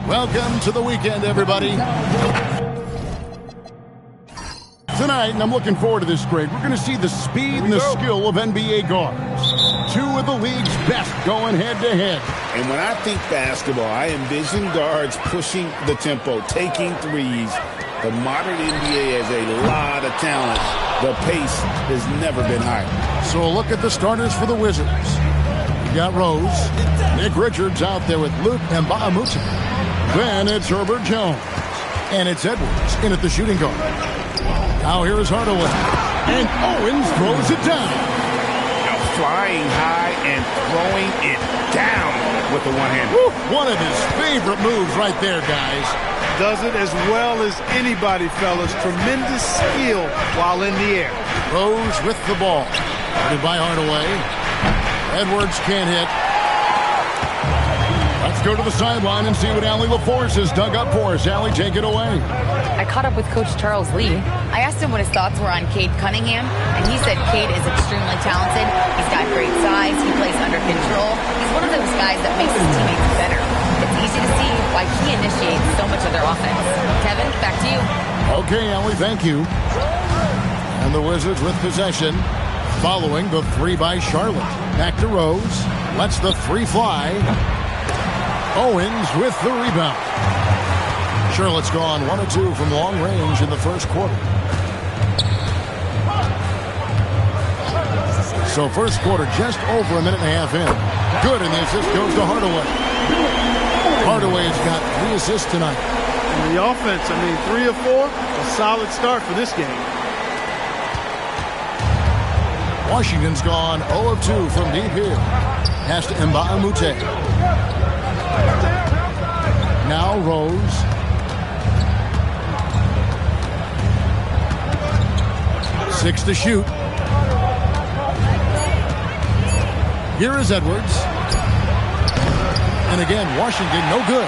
Welcome to the weekend, everybody. Tonight, and I'm looking forward to this, Greg, we're going to see the speed and the skill of NBA guards. Two of the league's best going head-to-head. And when I think basketball, I envision guards pushing the tempo, taking threes. The modern NBA has a lot of talent. The pace has never been higher. So a look at the starters for the Wizards. You got Rose. Nick Richards out there with Luke Mbamute. Then it's Herbert Jones. And it's Edwards in at the shooting guard. Now here's Hardaway. And Owens throws it down. Now flying high and throwing it down with the one-hand. One of his favorite moves right there, guys. Does it as well as anybody, fellas. Tremendous skill while in the air. Rose with the ball. Guarded by Hardaway. Edwards can't hit. Let's go to the sideline and see what Allie LaForce has dug up for us. Allie, take it away. I caught up with Coach Charles Lee. I asked him what his thoughts were on Cade Cunningham, and he said Cade is extremely talented. He's got great size. He plays under control. He's one of those guys that makes his teammates better. It's easy to see why he initiates so much of their offense. Kevin, back to you. Okay, Allie, thank you. And the Wizards with possession, following the three by Charlotte. Back to Rose. Lets the three fly. Owens with the rebound. Charlotte's gone 1 of 2 from long range in the first quarter. So first quarter just over a minute and a half in. Good, and the assist goes to Hardaway. Hardaway's got 3 assists tonight. And the offense, 3 of 4, a solid start for this game. Washington's gone 0 of 2 from deep here. Pass to Mbamute. Now Rose. Six to shoot. Here is Edwards. And again, Washington, no good.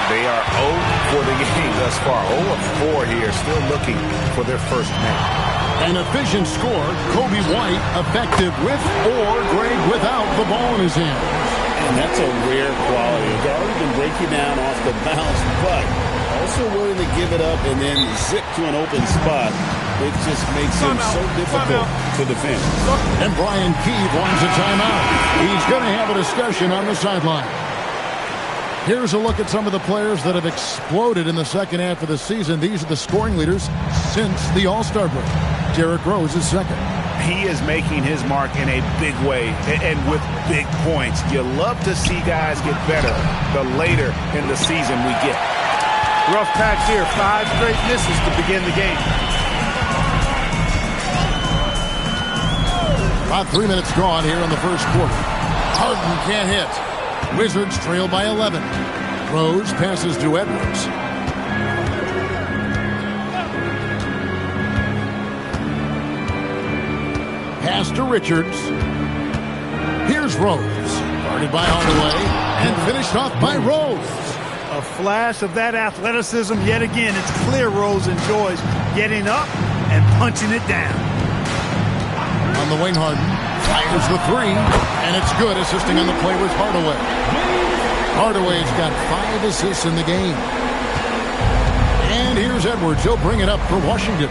They are 0 for the game thus far. 0 of 4 here, still looking for their first man. An efficient score, Kobe White effective with or Greg without the ball in his hand. And that's a rare quality. A guard who can break you down off the bounce, but also willing to give it up and then zip to an open spot. It just makes him so difficult to defend. And Brian Keeve wants a timeout. He's going to have a discussion on the sideline. Here's a look at some of the players that have exploded in the second half of the season. These are the scoring leaders since the All-Star break. Derrick Rose is second. He is making his mark in a big way and with big points. You love to see guys get better the later in the season we get. Rough patch here. 5 straight misses to begin the game. About 3 minutes gone here in the first quarter. Harden can't hit. Wizards trail by 11. Rose passes to Edwards. Pass to Richards. Here's Rose. Guarded by Hardaway. And finished off by Rose. A flash of that athleticism yet again. It's clear Rose enjoys getting up and punching it down. On the wing, Harden fires the 3, and it's good, assisting on the play with Hardaway. Hardaway's got 5 assists in the game. And here's Edwards. He'll bring it up for Washington.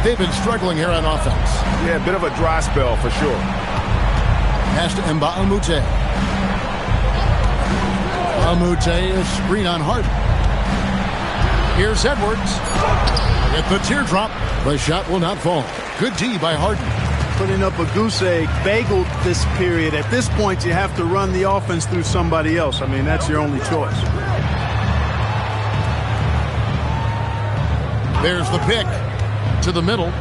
They've been struggling here on offense. Yeah, a bit of a dry spell for sure. Pass to Mbamute. Mbamute, a screen on Harden. Here's Edwards. Hit the teardrop. The shot will not fall. Good D by Harden. Putting up a goose egg, bageled this period. At this point, you have to run the offense through somebody else. That's your only choice. There's the pick to the middle.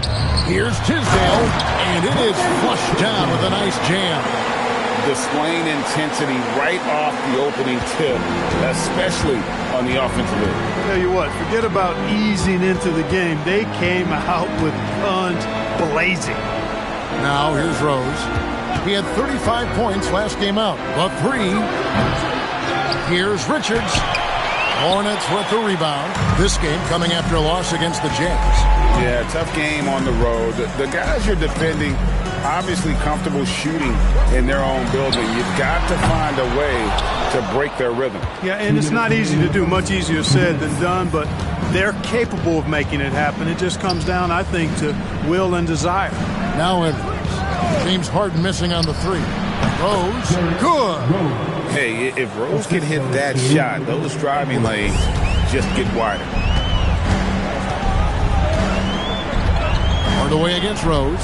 Here's Tisdale, and it is flushed down with a nice jam. Displaying intensity right off the opening tip, especially on the offensive end. Tell you what, forget about easing into the game. They came out with guns blazing. Now here's Rose. He had 35 points last game out. The 3. Here's Richards. Hornets with the rebound. This game coming after a loss against the Jazz. Yeah, tough game on the road. The guys you're defending obviously comfortable shooting in their own building. You've got to find a way to break their rhythm. Yeah, and it's not easy to do. Much easier said than done, but they're capable of making it happen. It just comes down, I think, to will and desire. Now Edwards. James Harden missing on the three. Rose, good. Hey, if Rose can hit that shot, those driving lanes just get wider. Hardaway against Rose.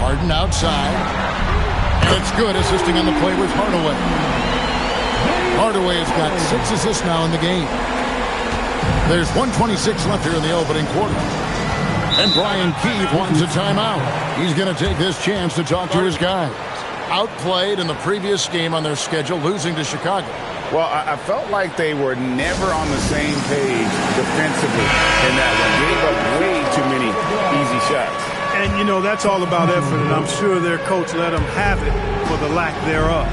Harden outside. It's good, assisting on the play with Hardaway. Hardaway has got 6 assists now in the game. There's 1:26 left here in the opening quarter. And Brian Keefe wants a timeout. He's going to take this chance to talk to his guys. Outplayed in the previous game on their schedule, losing to Chicago. Well, I felt like they were never on the same page defensively in that one. Gave up way too many easy shots. And, you know, that's all about effort, and I'm sure their coach let them have it for the lack thereof.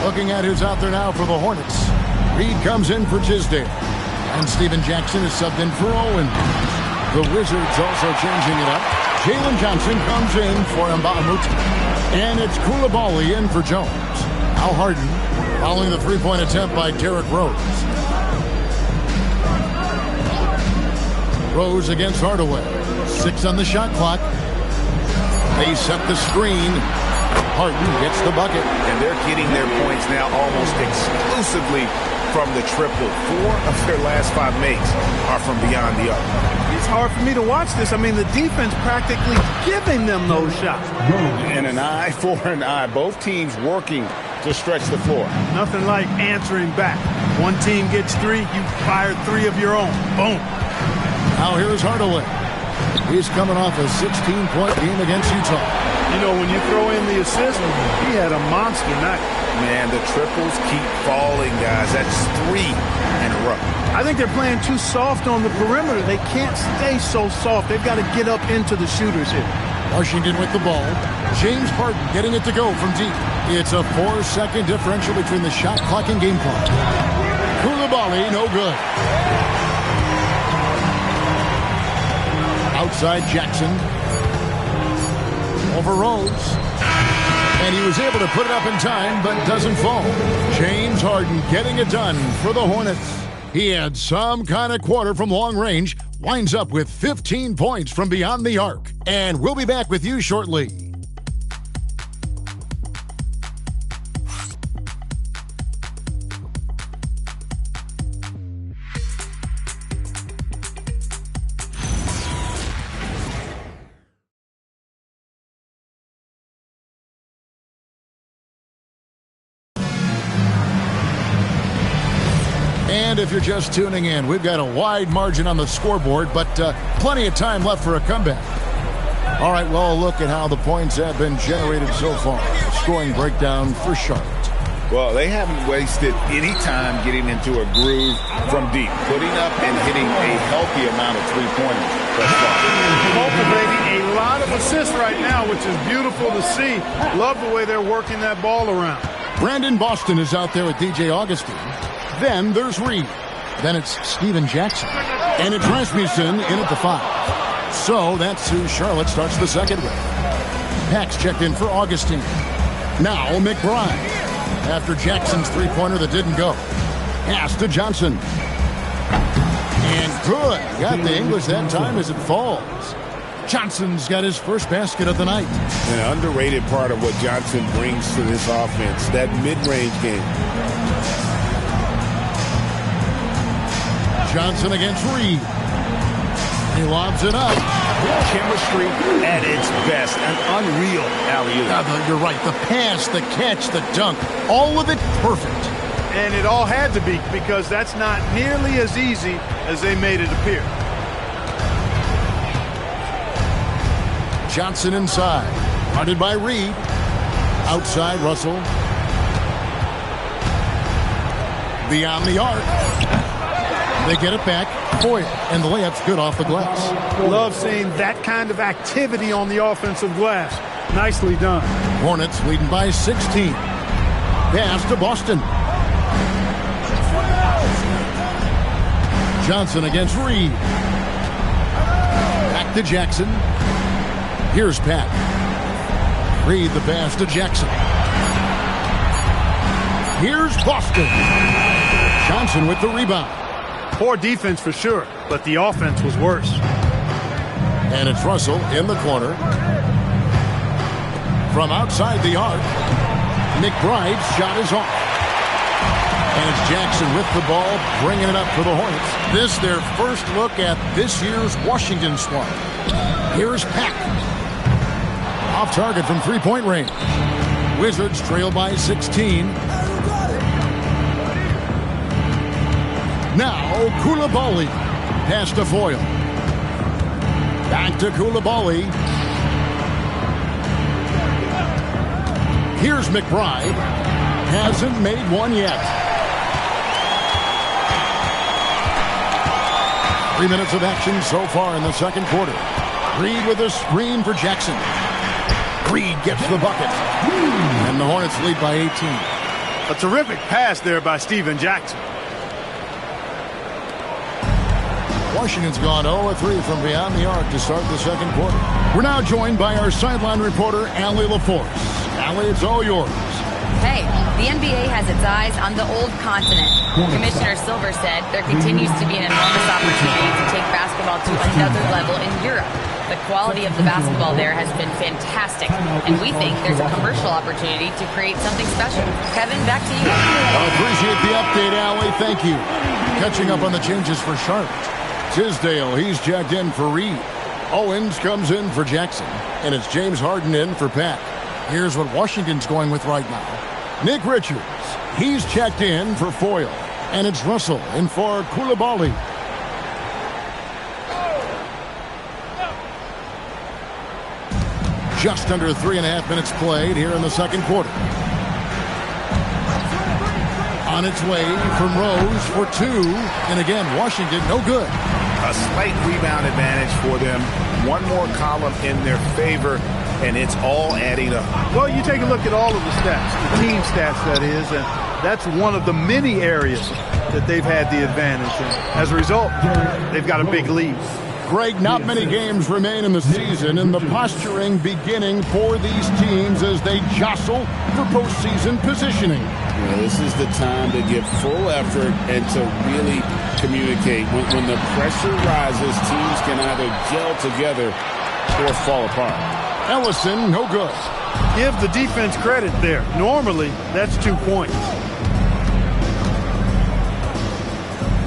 Looking at who's out there now for the Hornets. Reed comes in for Tisdale. And Steven Jackson is subbed in for Owen. The Wizards also changing it up. Jalen Johnson comes in for Mbamamuti. And it's Koulibaly in for Jones. Now Harden following the three-point attempt by Derrick Rose. Rose against Hardaway. 6 on the shot clock. They set the screen. Harden gets the bucket. And they're getting their points now almost exclusively from the triple. 4 of their last 5 makes are from beyond the arc. It's hard for me to watch this. I mean, the defense practically giving them those shots. And an eye for an eye. Both teams working to stretch the floor. Nothing like answering back. One team gets 3, you fire 3 of your own. Boom. Now here's Hardaway. He's coming off a 16-point game against Utah. You know, when you throw in the assist, he had a monster night. Man, the triples keep falling, guys. That's 3 in a row. I think they're playing too soft on the perimeter. They can't stay so soft. They've got to get up into the shooters here. Washington with the ball. James Harden getting it to go from deep. It's a 4-second differential between the shot clock and game clock. Koulibaly, no good. Outside Jackson. Over Rose. And he was able to put it up in time, but doesn't fall. James Harden getting it done for the Hornets. He had some kind of quarter from long range. Winds up with 15 points from beyond the arc. And we'll be back with you shortly. And if you're just tuning in, we've got a wide margin on the scoreboard, but plenty of time left for a comeback. All right, well, look at how the points have been generated so far. Scoring breakdown for Charlotte. Well, they haven't wasted any time getting into a groove from deep, putting up and hitting a healthy amount of three-pointers thus far. Cultivating a lot of assists right now, which is beautiful to see. Love the way they're working that ball around. Brandon Boston is out there with DJ Augustine. Then there's Reed. Then it's Steven Jackson. And it's Rasmussen in at the 5. So that's who Charlotte starts the second with. Pax checked in for Augustine. Now McBride. After Jackson's three-pointer that didn't go. Pass to Johnson. And good. Got the English that time as it falls. Johnson's got his first basket of the night. An underrated part of what Johnson brings to this offense, that mid-range game. Johnson against Reed. He lobs it up. Chemistry at its best. An unreal alley-oop. You're right. The pass, the catch, the dunk, all of it perfect. And it all had to be, because that's not nearly as easy as they made it appear. Johnson inside. Guarded by Reed. Outside Russell. Beyond the arc. They get it back. Boy, and the layup's good off the glass. Love seeing that kind of activity on the offensive glass. Nicely done. Hornets leading by 16. Pass to Boston. Johnson against Reed. Back to Jackson. Here's Pat. Reed the pass to Jackson. Here's Boston. Johnson with the rebound. Poor defense for sure, but the offense was worse. And it's Russell in the corner. From outside the arc, McBride's shot is off. And it's Jackson with the ball, bringing it up for the Hornets. This their first look at this year's Washington squad. Here's Pack. Off target from three-point range. Wizards trail by 16. Now Coulibaly. Pass to Foyle. Back to Coulibaly. Here's McBride. Hasn't made one yet. 3 minutes of action so far in the second quarter. Reed with a screen for Jackson. Reed gets the bucket. And the Hornets lead by 18. A terrific pass there by Steven Jackson. Washington's gone 0-3 from beyond the arc to start the second quarter. We're now joined by our sideline reporter, Allie LaForce. Allie, it's all yours. Hey, the NBA has its eyes on the old continent. Commissioner Silver said there continues to be an enormous opportunity to take basketball to another level in Europe. The quality of the basketball there has been fantastic, and we think there's a commercial opportunity to create something special. Kevin, back to you. I appreciate the update, Allie. Thank you. Catching up on the changes for Charlotte. Tisdale, he's checked in for Reed. Owens comes in for Jackson, and it's James Harden in for Pack. Here's what Washington's going with right now. Nick Richards, he's checked in for Foyle, and it's Russell in for Coulibaly. Just under 3.5 minutes played here in the second quarter. On its way from Rose for two, and again, Washington no good. A slight rebound advantage for them. One more column in their favor, and it's all adding up. Well, you take a look at all of the stats, the team stats that is, and that's one of the many areas that they've had the advantage. And as a result, they've got a big lead. Greg, not many games remain in the season, and the posturing beginning for these teams as they jostle for postseason positioning. Yeah, this is the time to give full effort and to really communicate. When the pressure rises, teams can either gel together or fall apart. Ellison, no good. Give the defense credit there. Normally, that's 2 points.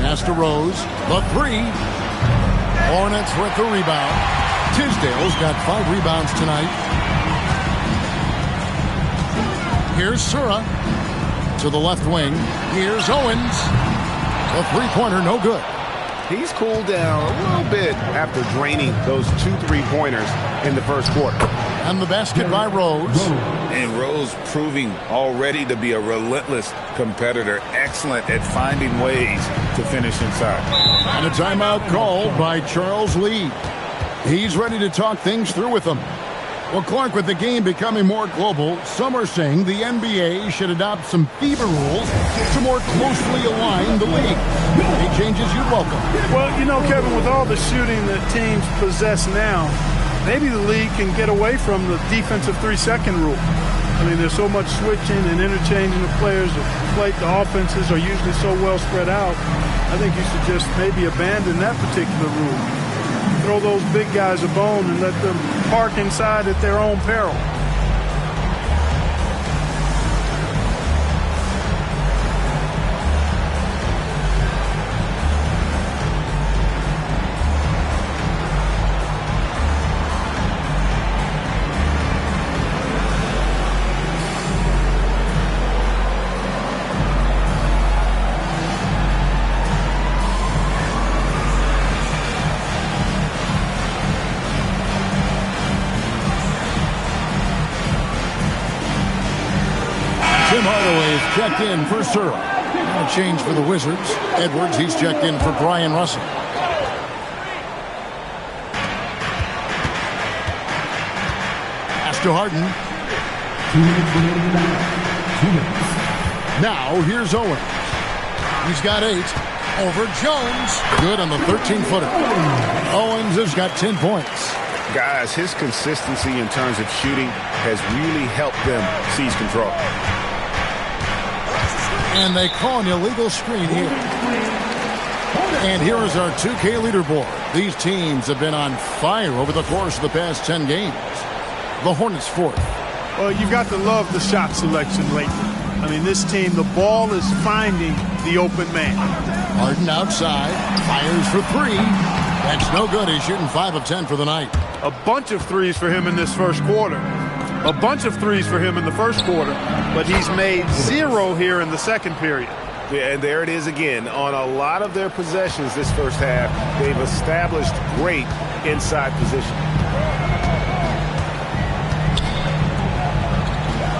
Pass to Rose, the three. Hornets with the rebound. Tisdale's got 5 rebounds tonight. Here's Sura to the left wing. Here's Owens. The three-pointer, no good. He's cooled down a little bit after draining those 2 3-pointers in the first quarter. And the basket by Rose. And Rose proving already to be a relentless competitor. Excellent at finding ways to finish inside. And a timeout called by Charles Lee. He's ready to talk things through with them. Well, Clark, with the game becoming more global, some are saying the NBA should adopt some FIBA rules to more closely align the league. Any changes you'd welcome? Well, you know, Kevin, with all the shooting that teams possess now, maybe the league can get away from the defensive 3-second rule. I mean, there's so much switching and interchanging of players. The offenses are usually so well spread out. I think you should just maybe abandon that particular rule. Throw those big guys a bone and let them park inside at their own peril. Checked in for Sura. A change for the Wizards. Edwards, he's checked in for Brian Russell. Pass to Harden. Now here's Owens. He's got 8. Over Jones. Good on the 13-footer. Owens has got 10 points. Guys, his consistency in terms of shooting has really helped them seize control. And they call an illegal screen here. And here is our 2K leaderboard. These teams have been on fire over the course of the past 10 games. The Hornets fourth. Well, you've got to love the shot selection lately. I mean, this team, the ball is finding the open man. Harden outside, fires for three. That's no good. He's shooting 5 of 10 for the night. A bunch of threes for him in this first quarter. A bunch of threes for him in the first quarter, but he's made 0 here in the second period. Yeah, and there it is again. On a lot of their possessions this first half, they've established great inside position.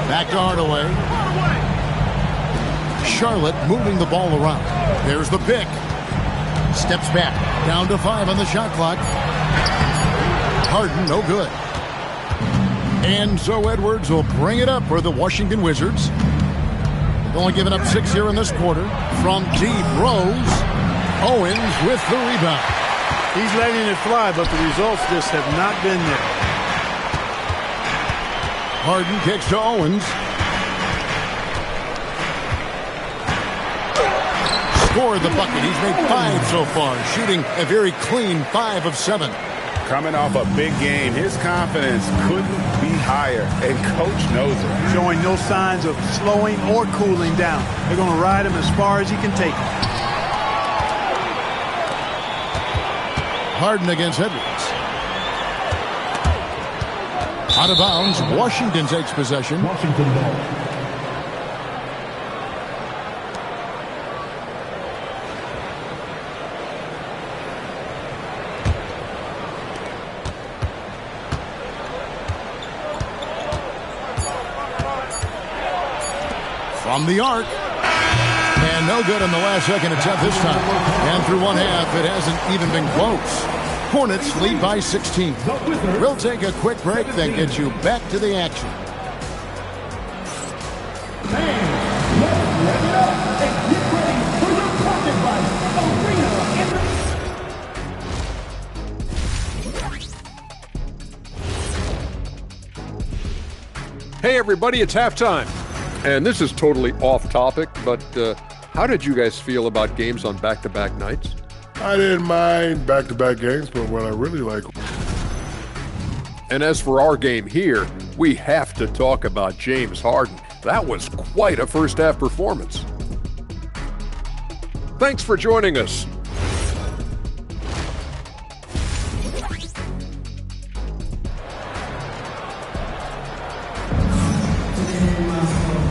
Back to Hardaway. Charlotte moving the ball around. There's the pick. Steps back. Down to 5 on the shot clock. Harden, no good. And so Edwards will bring it up for the Washington Wizards. They've only given up 6 here in this quarter. From deep, Rose. Owens with the rebound. He's letting it fly, but the results just have not been there. Harden kicks to Owens. Scored the bucket. He's made 5 so far, shooting a very clean 5 of 7. Coming off a big game, his confidence couldn't be higher, and Coach knows it. Showing no signs of slowing or cooling down. They're going to ride him as far as he can take him. Harden against Edwards. Out of bounds, Washington takes possession. Washington ball. From the arc. And no good on the last second attempt this time. And through one half, it hasn't even been close. Hornets lead by 16. We'll take a quick break, then get you back to the action. Hey everybody, it's halftime. And this is totally off topic, but how did you guys feel about games on back-to-back nights? I didn't mind back-to-back games, but what I really like. And as for our game here, we have to talk about James Harden. That was quite a first-half performance. Thanks for joining us.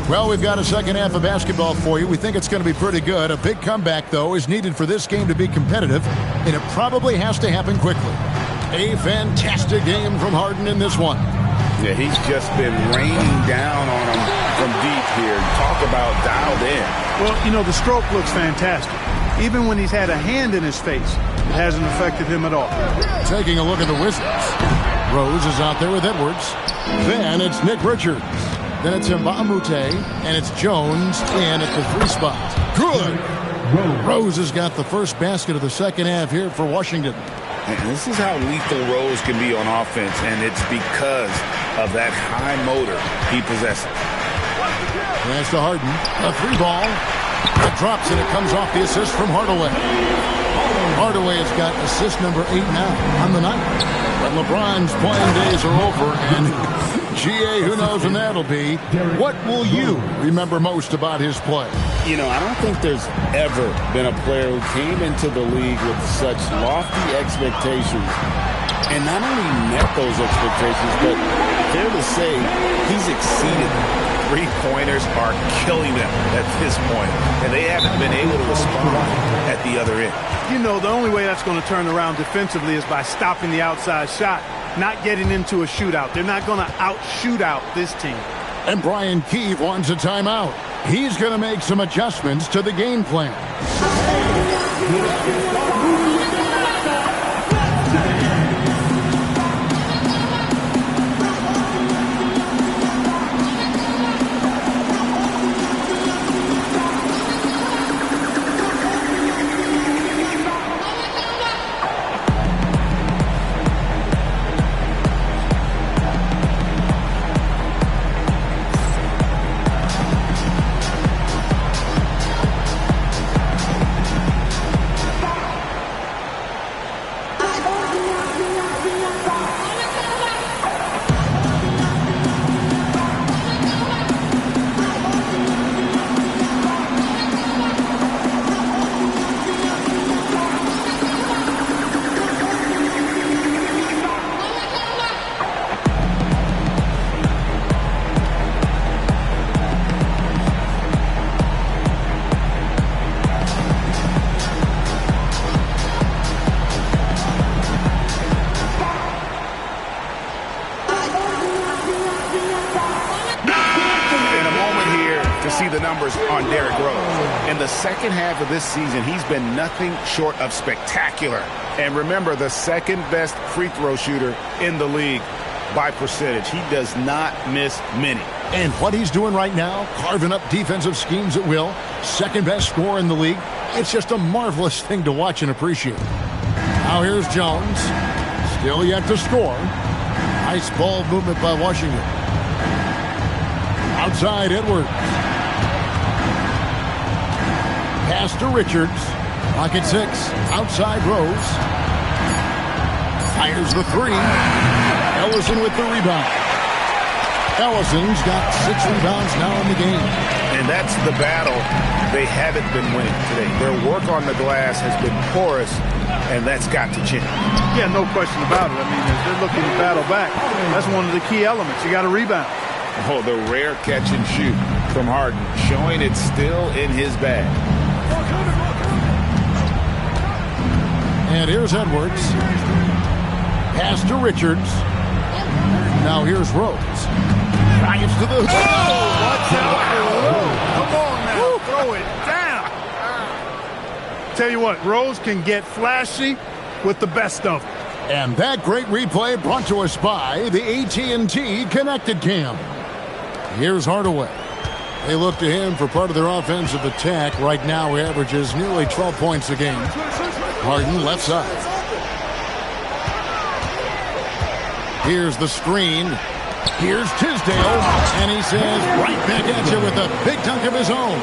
Well, we've got a second half of basketball for you. We think it's going to be pretty good. A big comeback, though, is needed for this game to be competitive, and it probably has to happen quickly. A fantastic game from Harden in this one. Yeah, he's just been raining down on him from deep here. Talk about dialed in. Well, you know, the stroke looks fantastic. Even when he's had a hand in his face, it hasn't affected him at all. Taking a look at the Wizards. Rose is out there with Edwards. Then it's Nick Richards. Then it's Mbamute, and it's Jones in at the 3 spot. Good! Rose has got the first basket of the second half here for Washington. And this is how lethal Rose can be on offense, and it's because of that high motor he possesses. Pass to Harden. A 3 ball. It drops, and it comes off the assist from Hardaway. Hardaway has got assist number 8 now on the night. But LeBron's playing days are over, and GA, who knows when that'll be. What will you remember most about his play? You know, I don't think there's ever been a player who came into the league with such lofty expectations and not only met those expectations, but fair to say, he's exceeded them. 3-pointers are killing them at this point, and they haven't been able to respond at the other end. You know, the only way that's going to turn around defensively is by stopping the outside shot, not getting into a shootout. They're not going to out-shoot out this team. And Brian Keefe wants a timeout. He's going to make some adjustments to the game plan. second half of this season, he's been nothing short of spectacular. And remember, the second best free throw shooter in the league by percentage. He does not miss many. And what he's doing right now, carving up defensive schemes at will, second best scorer in the league. It's just a marvelous thing to watch and appreciate. Now here's Jones. Still yet to score. Nice ball movement by Washington. Outside Edwards. Pass to Richards. Clock at 6. Outside Rose. Fires the three. Ellison with the rebound. Ellison's got 6 rebounds now in the game. And that's the battle they haven't been winning today. Their work on the glass has been porous, and that's got to change. Yeah, no question about it. I mean, as they're looking to battle back, that's one of the key elements. You got to rebound. Oh, the rare catch and shoot from Harden, showing it's still in his bag. And here's Edwards. Pass to Richards. Now here's Rose. Drives to the... Watch out. Come on now. Throw it down. Tell you what, Rose can get flashy with the best of them. And that great replay brought to us by the AT&T Connected Cam. Here's Hardaway. They look to him for part of their offensive attack. Right now, he averages nearly 12 points a game. Harden left side. Here's the screen. Here's Tisdale. And he says right back at you with a big dunk of his own.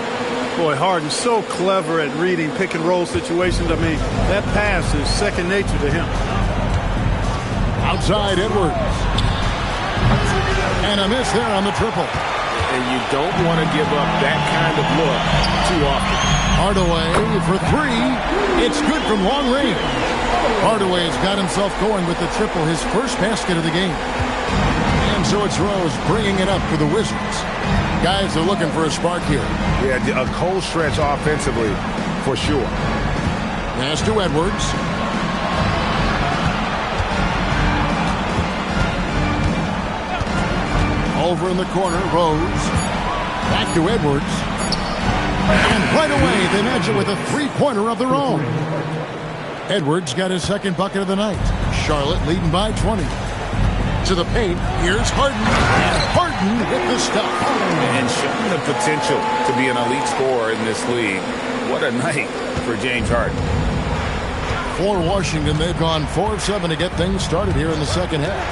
Boy, Harden's so clever at reading pick and roll situations. I mean, that pass is second nature to him. Outside Edwards. And a miss there on the triple. And you don't want to give up that kind of look too often. Hardaway for three. It's good from long range. Hardaway's got himself going with the triple, his first basket of the game. And so it's Rose bringing it up for the Wizards. Guys are looking for a spark here. Yeah, a cold stretch offensively for sure. Pass to Edwards. Over in the corner, Rose. Back to Edwards. And right away, they match it with a three-pointer of their own. Edwards got his second bucket of the night. Charlotte leading by 20. To the paint, here's Harden. And Harden hit the stop. And showing the potential to be an elite scorer in this league. What a night for James Harden. For Washington, they've gone 4 of 7 to get things started here in the second half.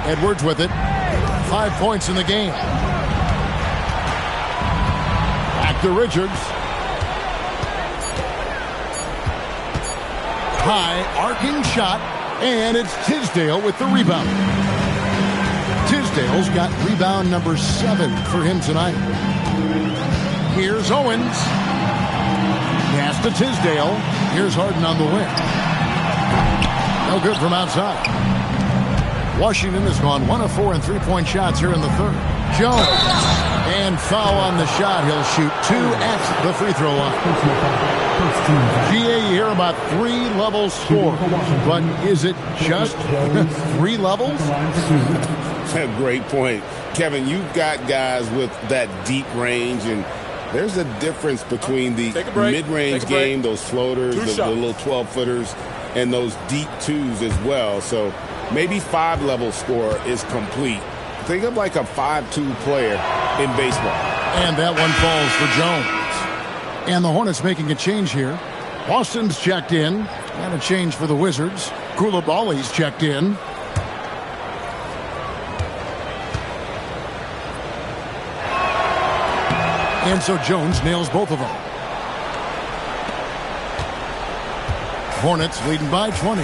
Edwards with it. 5 points in the game. Back to Richards. High arcing shot, and it's Tisdale with the rebound. Tisdale's got rebound number 7 for him tonight. Here's Owens. Pass to Tisdale. Here's Harden on the wing. No good from outside. Washington has gone 1 of 4 in three-point shots here in the third. Jones. And foul on the shot. He'll shoot 2 at the free throw line. GA, you hear about 3 levels score, but is it just 3 levels? Great point. Kevin, you've got guys with that deep range, and there's a difference between the mid-range game, those floaters, the little 12-footers, and those deep twos as well. So maybe 5-level score is complete. Think of like a 5-2 player in baseball. And that one falls for Jones. And the Hornets making a change here. Boston's checked in. And a change for the Wizards. Koulibaly's checked in. And so Jones nails both of them. Hornets leading by 20.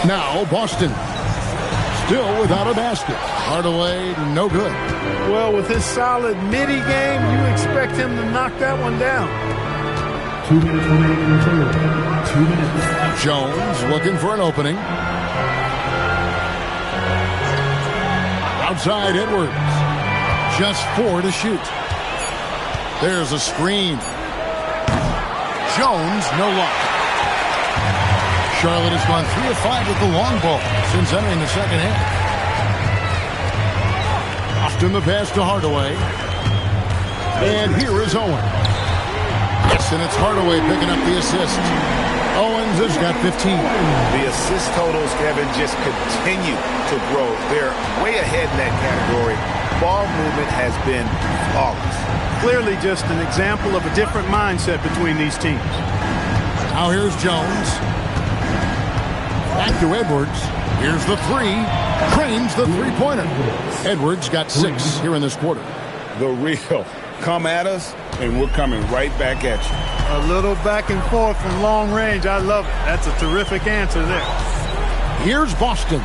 Now Boston still without a basket. Hardaway, no good. Well, with his solid midi game, you expect him to knock that one down. 2 minutes remaining in the third. 2 minutes. Jones looking for an opening. Outside Edwards. Just 4 to shoot. There's a screen. Jones, no luck. Charlotte has gone 3 of 5 with the long ball since entering the second half. Boston the pass to Hardaway. And here is Owen. Yes, and it's Hardaway picking up the assist. Owens has got 15. The assist totals, Kevin, just continue to grow. They're way ahead in that category. Ball movement has been flawless. Clearly just an example of a different mindset between these teams. Now here's Jones. Back to Edwards. Here's the three. Cranes the three-pointer. Edwards got 6 here in this quarter. The real. Come at us, and we're coming right back at you. A little back and forth from long range. I love it. That's a terrific answer there. Here's Boston.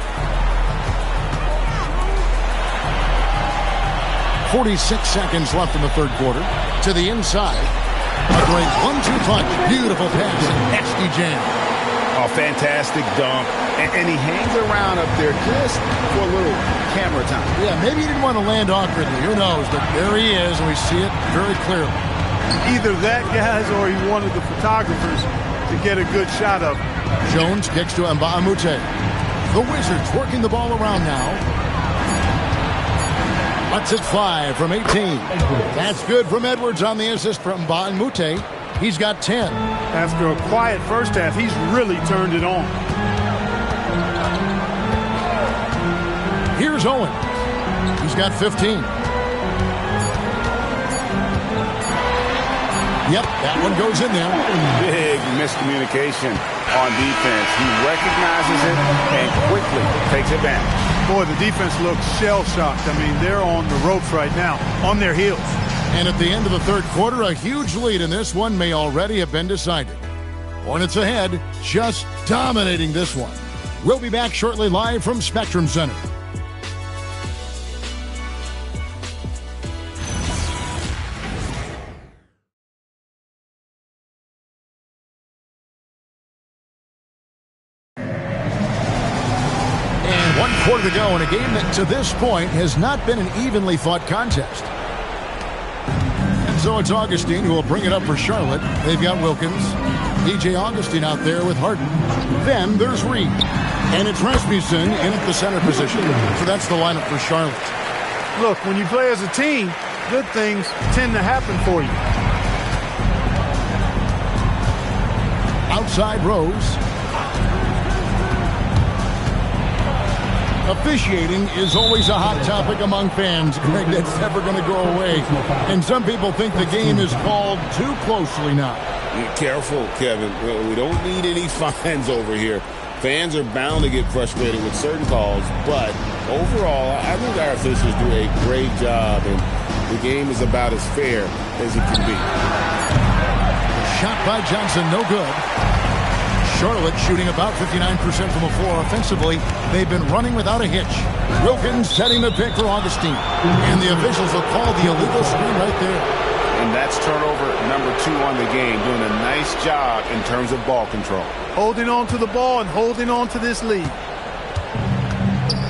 46 seconds left in the third quarter. To the inside. A great 1-2 punch. Beautiful pass. Nasty jam. A fantastic dunk. And he hangs around up there just for a little camera time. Yeah, maybe he didn't want to land awkwardly. Who knows? But there he is, and we see it very clearly. Either that, guys, or he wanted the photographers to get a good shot of him. Jones kicks to Mbamute. The Wizards working the ball around now. Lets it fly from 18. That's good from Edwards on the assist from Mbamute. He's got 10. After a quiet first half, he's really turned it on. Here's Owen. He's got 15. Yep, that one goes in there. Big miscommunication on defense. He recognizes it and quickly takes advantage. Boy, the defense looks shell-shocked. I mean, they're on the ropes right now, on their heels. And at the end of the third quarter, a huge lead in this one may already have been decided. Hornets ahead, just dominating this one. We'll be back shortly live from Spectrum Center. And 1 quarter to go in a game that to this point has not been an evenly fought contest. So it's Augustine who will bring it up for Charlotte. They've got Wilkins. DJ Augustine out there with Harden. Then there's Reed. And it's Rasmussen in at the center position. So that's the lineup for Charlotte. Look, when you play as a team, good things tend to happen for you. Outside Rose. Officiating is always a hot topic among fans, Greg. That's never going to go away. And some people think the game is called too closely now. Be careful, Kevin. We don't need any fines over here. Fans are bound to get frustrated with certain calls, but overall, I think our officials do a great job, and the game is about as fair as it can be. Shot by Johnson, no good. Charlotte shooting about 59% from the floor offensively. They've been running without a hitch. Wilkins setting the pick for Augustine. And the officials will call the illegal screen right there. And that's turnover number 2 on the game, doing a nice job in terms of ball control. Holding on to the ball and holding on to this lead.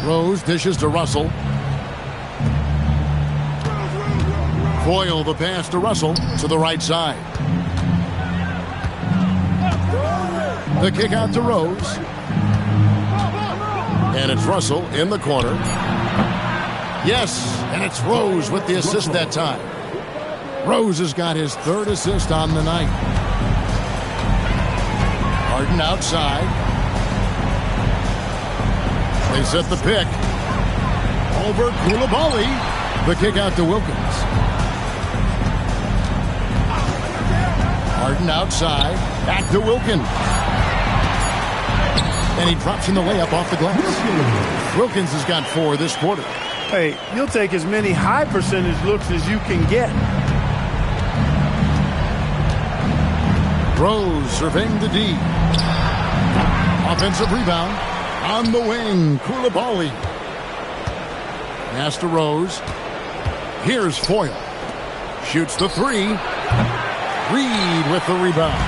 Rose dishes to Russell. Foyle the pass to Russell to the right side. The kick out to Rose. And it's Russell in the corner. Yes, and it's Rose with the assist that time. Rose has got his 3rd assist on the night. Harden outside. They set the pick. Over Koulibaly. The kick out to Wilkins. Harden outside. Back to Wilkins. And he drops in the layup off the glass. Wilkins has got 4 this quarter. Hey, you'll take as many high percentage looks as you can get. Rose surveying the D. Offensive rebound. On the wing, Koulibaly. Pass to Rose. Here's Foyle. Shoots the 3. Reed with the rebound.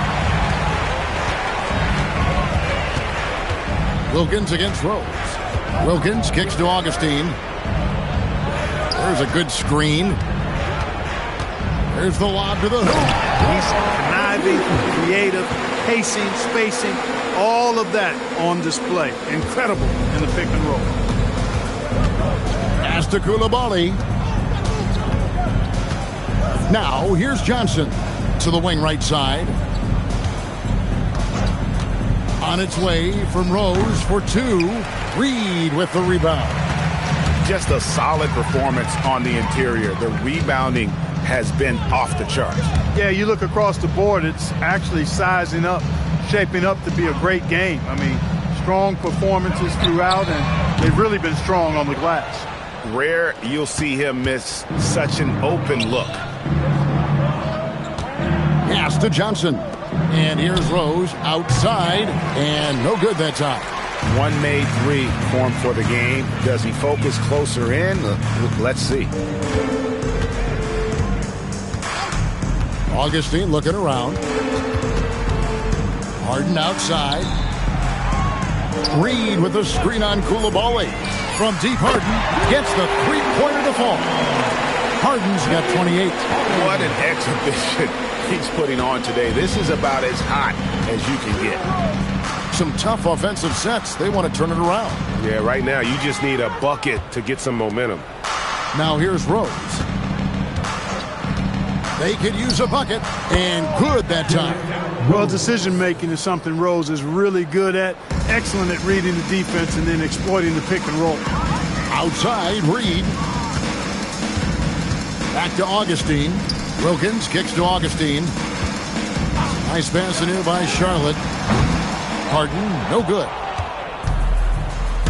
Wilkins against Rose. Wilkins kicks to Augustine. There's a good screen. There's the lob to the hoop. He's conniving, creative, pacing, spacing, all of that on display. Incredible in the pick and roll. Pass to Koulibaly. Now, here's Johnson to the wing right side. On its way from Rose for two. Reed with the rebound. Just a solid performance on the interior. The rebounding has been off the charts. Yeah, you look across the board, it's actually sizing up, shaping up to be a great game. I mean, strong performances throughout, and they've really been strong on the glass. Rare you'll see him miss such an open look. Pass to Johnson. And here's Rose outside, and no good that time. One made three formed for the game. Does he focus closer in? Let's see. Augustine looking around. Harden outside. Reed with the screen on Coulibaly. From deep, Harden gets the three-pointer to fall. Harden's got 28. What an exhibition he's putting on today. This is about as hot as you can get. Some tough offensive sets. They want to turn it around. Yeah, right now you just need a bucket to get some momentum. Now here's Rose. They could use a bucket, and good that time. Well, decision-making is something Rose is really good at. Excellent at reading the defense and then exploiting the pick and roll. Outside, Reed. Back to Augustine. Wilkins kicks to Augustine. Nice pass in here by Charlotte. Harden, no good.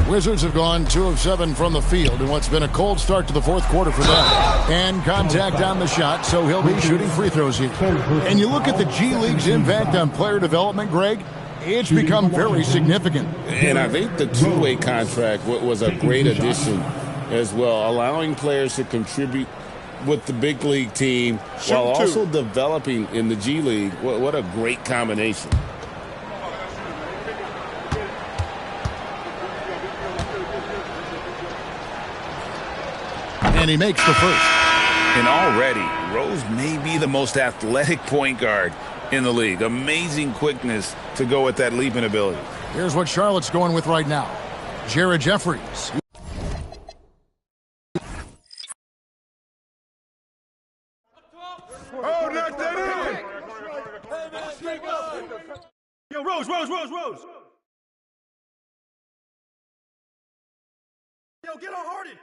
Wizards have gone 2 of 7 from the field in what's been a cold start to the fourth quarter for them. And contact on the shot, so he'll be shooting free throws here. And you look at the G League's impact on player development, Greg, it's become very significant. And I think the two-way contract was a great addition as well, allowing players to contribute with the big league team while also developing in the G League. What a great combination. And he makes the first. And already, Rose may be the most athletic point guard in the league. Amazing quickness to go with that leaping ability. Here's what Charlotte's going with right now. Jared Jeffries. Oh, knock that in! Yo, Rose! Yo, get on Harden!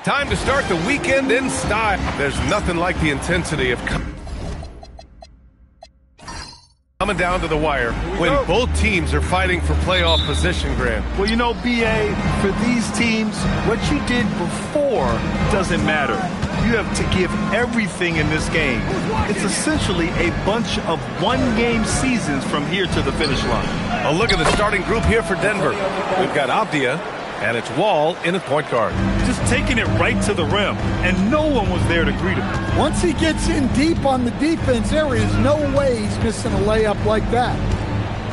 Time to start the weekend in style. There's nothing like the intensity of coming down to the wire when both teams are fighting for playoff position, Grant. Well, you know, B.A., for these teams, what you did before doesn't matter. You have to give everything in this game. It's essentially a bunch of one-game seasons from here to the finish line. A look at the starting group here for Denver. We've got Avdia, and it's Wall in at point guard. Just taking it right to the rim, and no one was there to greet him. Once he gets in deep on the defense, there is no way he's missing a layup like that.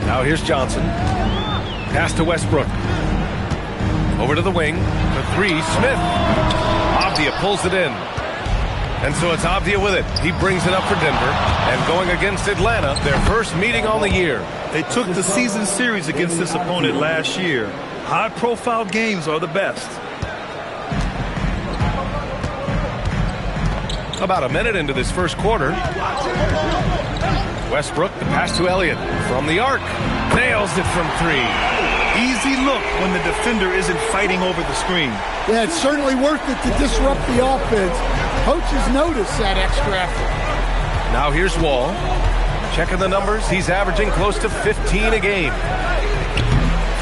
Now here's Johnson. Pass to Westbrook. Over to the wing. The three, Smith. Avdia pulls it in. And so it's Avdia with it. He brings it up for Denver. And going against Atlanta, their first meeting on the year. They took the season series against this opponent last year. High-profile games are the best. About a minute into this first quarter. Westbrook, the pass to Elliott. From the arc. Nails it from three. Easy look when the defender isn't fighting over the screen. Yeah, it's certainly worth it to disrupt the offense. Coaches notice that extra effort. Now here's Wall. Checking the numbers. He's averaging close to 15 a game.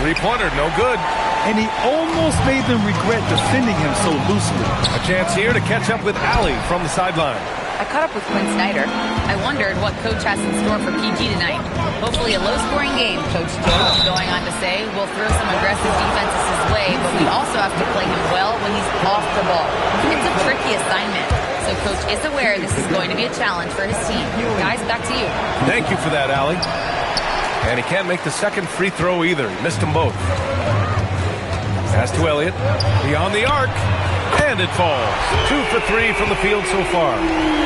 Three-pointer, no good. And he almost made them regret defending him so loosely. A chance here to catch up with Allie from the sideline. I caught up with Quinn Snyder. I wondered what Coach has in store for PG tonight. Hopefully a low-scoring game, Coach Joe is going on to say. We'll throw some aggressive defenses his way, but we also have to play him well when he's off the ball. It's a tricky assignment. So Coach is aware this is going to be a challenge for his team. Guys, back to you. Thank you for that, Allie. And he can't make the second free throw either. He missed them both. Pass to Elliott. Beyond the arc. And it falls. 2 for 3 from the field so far.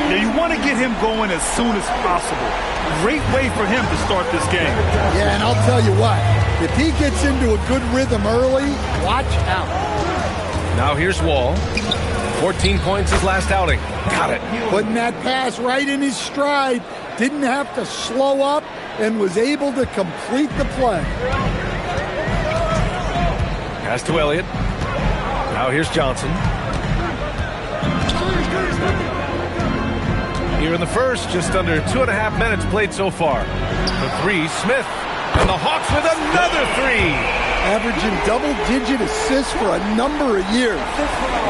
Yeah, you want to get him going as soon as possible. Great way for him to start this game. Yeah, and I'll tell you what. If he gets into a good rhythm early, watch out. Now here's Wall. 14 points his last outing. Got it. Putting that pass right in his stride. Didn't have to slow up and was able to complete the play. Pass to Elliott. Now here's Johnson. Here in the first, just under 2.5 minutes played so far. The three, Smith. And the Hawks with another three. Averaging double-digit assists for a number of years.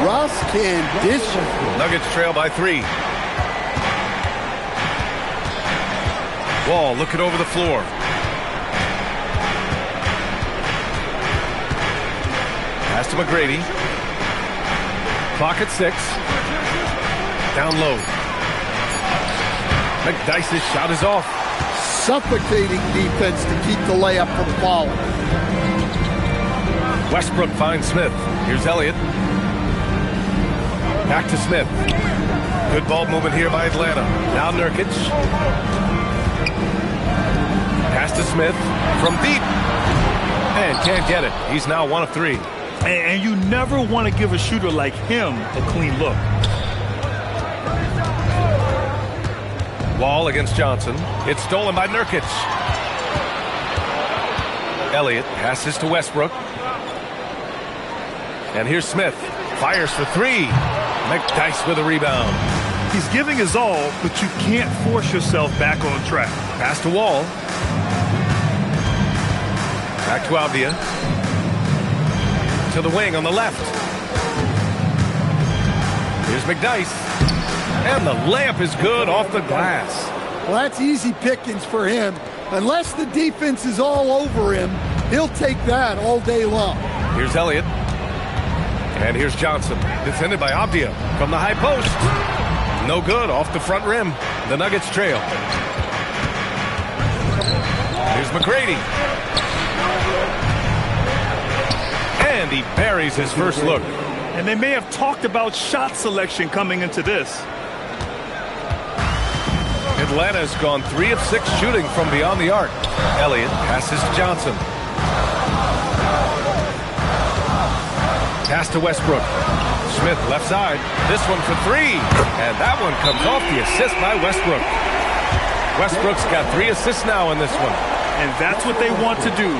Russ can dish it. Nuggets trail by 3. Wall looking over the floor. Pass to McGrady. Clock at 6. Down low. McDyce's shot is off. Suffocating defense to keep the layup from falling. Westbrook finds Smith. Here's Elliott. Back to Smith. Good ball movement here by Atlanta. Now Nurkic. Pass to Smith from deep. And can't get it. He's now 1 of 3. And you never want to give a shooter like him a clean look. Wall against Johnson. It's stolen by Nurkic. Elliott passes to Westbrook. And here's Smith. Fires for 3. McDyce with a rebound. He's giving his all, but you can't force yourself back on track. Pass to Wall. Back to Avdia. To the wing on the left. Here's McDyce. And the layup is good off the glass. Well, that's easy pickings for him. Unless the defense is all over him, he'll take that all day long. Here's Elliott. And here's Johnson. Defended by Avdia from the high post. No good off the front rim. The Nuggets trail. Here's McGrady. And he buries his first look. And they may have talked about shot selection coming into this. Atlanta's gone 3 of 6 shooting from beyond the arc. Elliott passes to Johnson. Pass to Westbrook. Smith left side. This one for 3. And that one comes off the assist by Westbrook. Westbrook's got 3 assists now in this one. And that's what they want to do.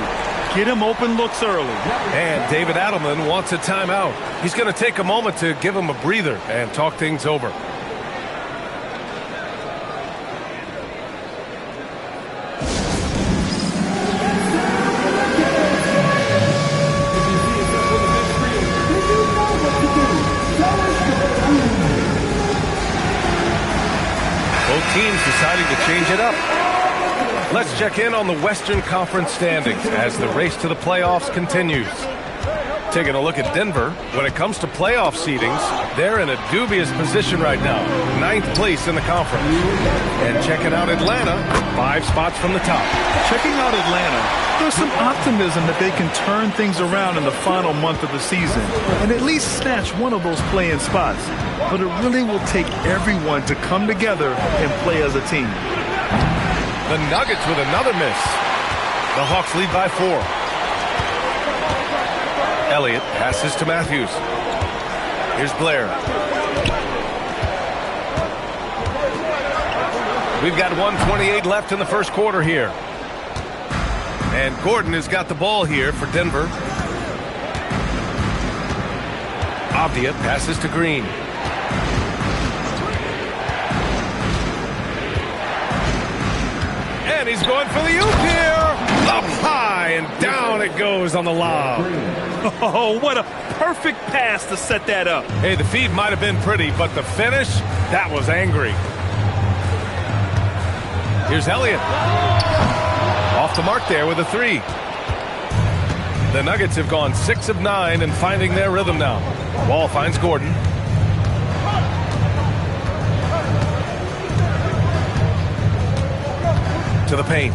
Get him open looks early. And David Adelman wants a timeout. He's going to take a moment to give him a breather and talk things over. Both teams deciding to change it up. Let's check in on the Western Conference standings as the race to the playoffs continues. Taking a look at Denver, when it comes to playoff seedings, they're in a dubious position right now, 9th place in the conference. And checking out Atlanta, 5 spots from the top. Checking out Atlanta, there's some optimism that they can turn things around in the final month of the season and at least snatch one of those play-in spots. But it really will take everyone to come together and play as a team. The Nuggets with another miss. The Hawks lead by 4. Elliott passes to Matthews. Here's Blair. We've got 1:28 left in the first quarter here. And Gordon has got the ball here for Denver. Avdia passes to Green. And he's going for the oop here. Up high and down it goes on the lob. Oh, what a perfect pass to set that up. Hey, the feed might have been pretty, but the finish, that was angry. Here's Elliott. Off the mark there with a 3. The Nuggets have gone 6 of 9 and finding their rhythm now. Ball finds Gordon. To the paint.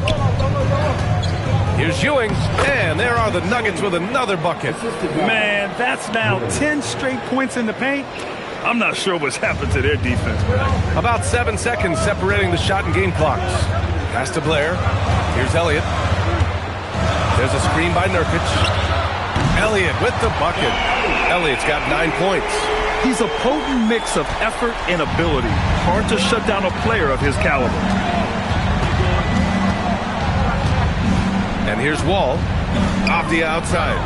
Here's Ewing, and there are the Nuggets with another bucket. Man, that's now 10 straight points in the paint. I'm not sure what's happened to their defense. About 7 seconds separating the shot and game clocks. Pass to Blair. Here's Elliott. There's a screen by Nurkic. Elliott with the bucket. Elliott's got 9 points. He's a potent mix of effort and ability. Hard to shut down a player of his caliber. And here's Wall. Off the outside.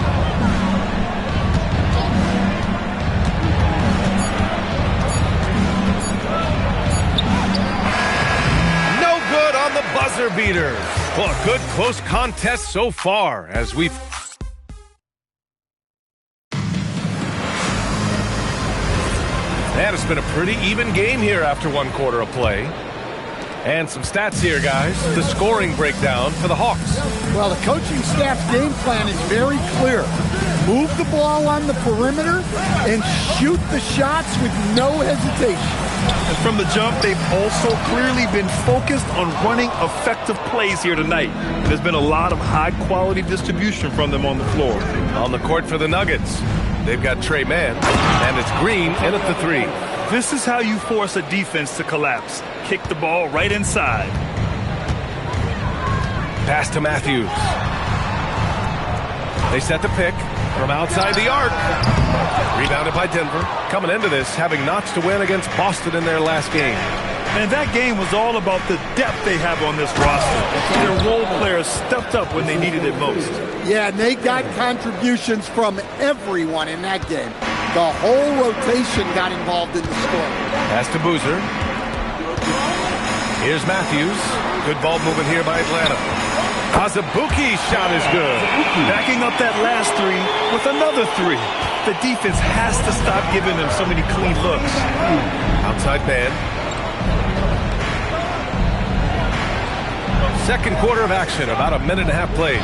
No good on the buzzer beater. Well, a good close contest so far as we've... And it's been a pretty even game here after 1 quarter of play. And some stats here, guys. The scoring breakdown for the Hawks. Well, the coaching staff's game plan is very clear. Move the ball on the perimeter and shoot the shots with no hesitation. And from the jump, they've also clearly been focused on running effective plays here tonight. There's been a lot of high-quality distribution from them on the floor. On the court for the Nuggets, they've got Trey Mann, and it's Green in at the 3. This is how you force a defense to collapse. Kick the ball right inside. Pass to Matthews. They set the pick from outside the arc. Rebounded by Denver. Coming into this, having notched to win against Boston in their last game. And that game was all about the depth they have on this roster. Their role players stepped up when they needed it most. Yeah, and they got contributions from everyone in that game. The whole rotation got involved in the score. Pass to Boozer. Here's Matthews. Good ball movement here by Atlanta. Azubuike's shot is good. Backing up that last 3 with another 3. The defense has to stop giving them so many clean looks. Outside man. Second quarter of action, about a minute and a half played.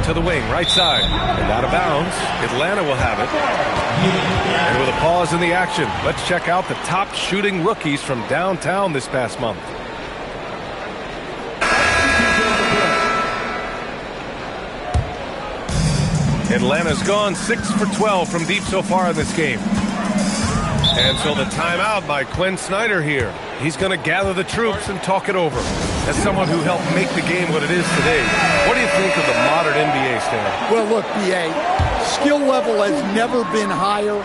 To the wing, right side, and out of bounds. Atlanta will have it. And with a pause in the action, let's check out the top shooting rookies from downtown this past month. Atlanta's gone 6 for 12 from deep so far in this game. And so the timeout by Quinn Snyder here. He's going to gather the troops and talk it over. As someone who helped make the game what it is today, what do you think of the modern NBA, Stan? Well, look, B.A., skill level has never been higher.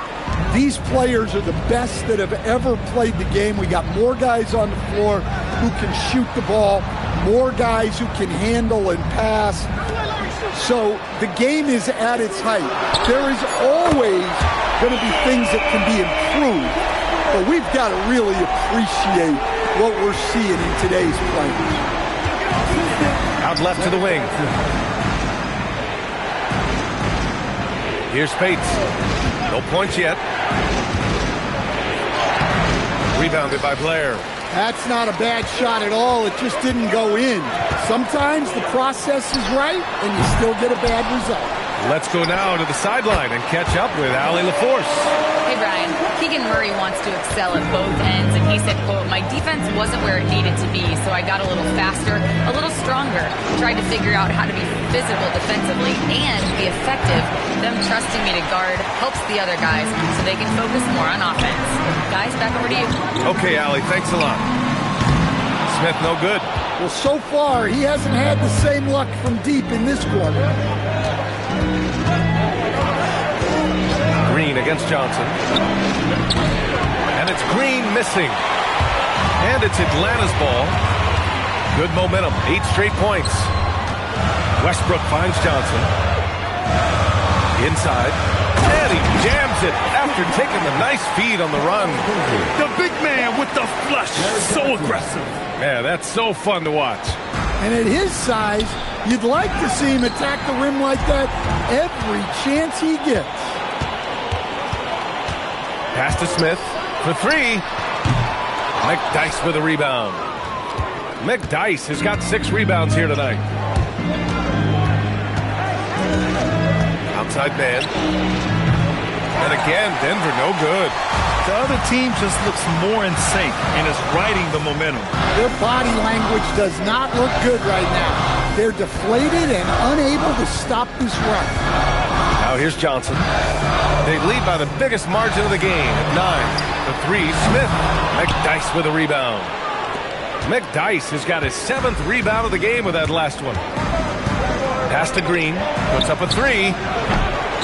These players are the best that have ever played the game. We got more guys on the floor who can shoot the ball, more guys who can handle and pass. So the game is at its height. There is always going to be things that can be improved, but we've got to really appreciate what we're seeing in today's play. Out left to the wing. Here's Spates. No points yet. Rebounded by Blair. That's not a bad shot at all. It just didn't go in. Sometimes the process is right, and you still get a bad result. Let's go now to the sideline and catch up with Allie LaForce. Hey, Brian. Keegan Murray wants to excel at both ends, and he said, quote, "My defense wasn't where it needed to be, so I got a little faster, a little stronger, tried to figure out how to be physical defensively and be effective. Them trusting me to guard helps the other guys so they can focus more on offense." Guys, back over to you. Okay, Allie, thanks a lot. Smith, no good. Well, so far, he hasn't had the same luck from deep in this quarter. Green against Johnson. And it's Green missing. And it's Atlanta's ball. Good momentum. 8 straight points. Westbrook finds Johnson. Inside. And he jams it after taking the nice feed on the run. The big man with the flush. So aggressive. Man, that's so fun to watch. And at his size, you'd like to see him attack the rim like that every chance he gets. Pass to Smith for 3. McDyess with a rebound. McDyess has got 6 rebounds here tonight. Outside man. And again, Denver no good. The other team just looks more in sync and is riding the momentum. Their body language does not look good right now. They're deflated and unable to stop this run. Now here's Johnson. They lead by the biggest margin of the game at 9. The 3, Smith. McDyess with a rebound. McDyess has got his 7th rebound of the game with that last one. Pass to Green. Puts up a 3.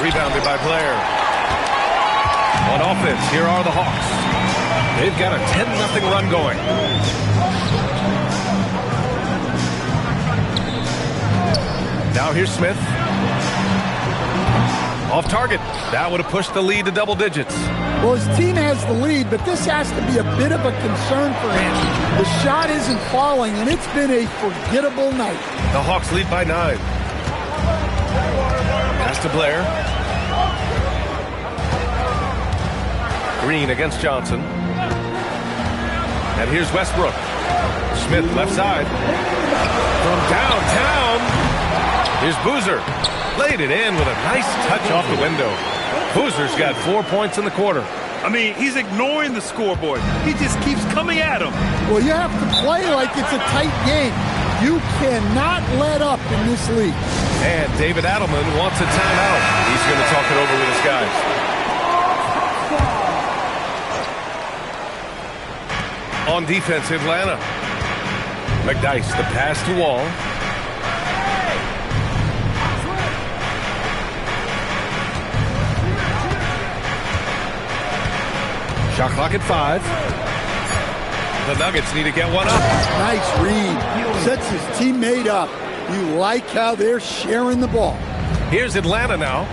Rebounded by Blair. On offense, here are the Hawks. They've got a 10-0 run going. Now here's Smith. Off target. That would have pushed the lead to double digits. Well, his team has the lead, but this has to be a bit of a concern for him. The shot isn't falling, and it's been a forgettable night. The Hawks lead by 9. Pass to Blair. Green against Johnson. And here's Westbrook. Smith left side. From downtown. Here's Boozer. Laid it in with a nice touch off the window. Boozer's got 4 points in the quarter. I mean, he's ignoring the scoreboard. He just keeps coming at him. Well, you have to play like it's a tight game. You cannot let up in this league. And David Adelman wants a timeout. He's going to talk it over with his guys. On defense, Atlanta. McDyess, the pass to Wall. Shot clock at 5. The Nuggets need to get one up. Nice read. Sets his teammate up. You like how they're sharing the ball. Here's Atlanta now.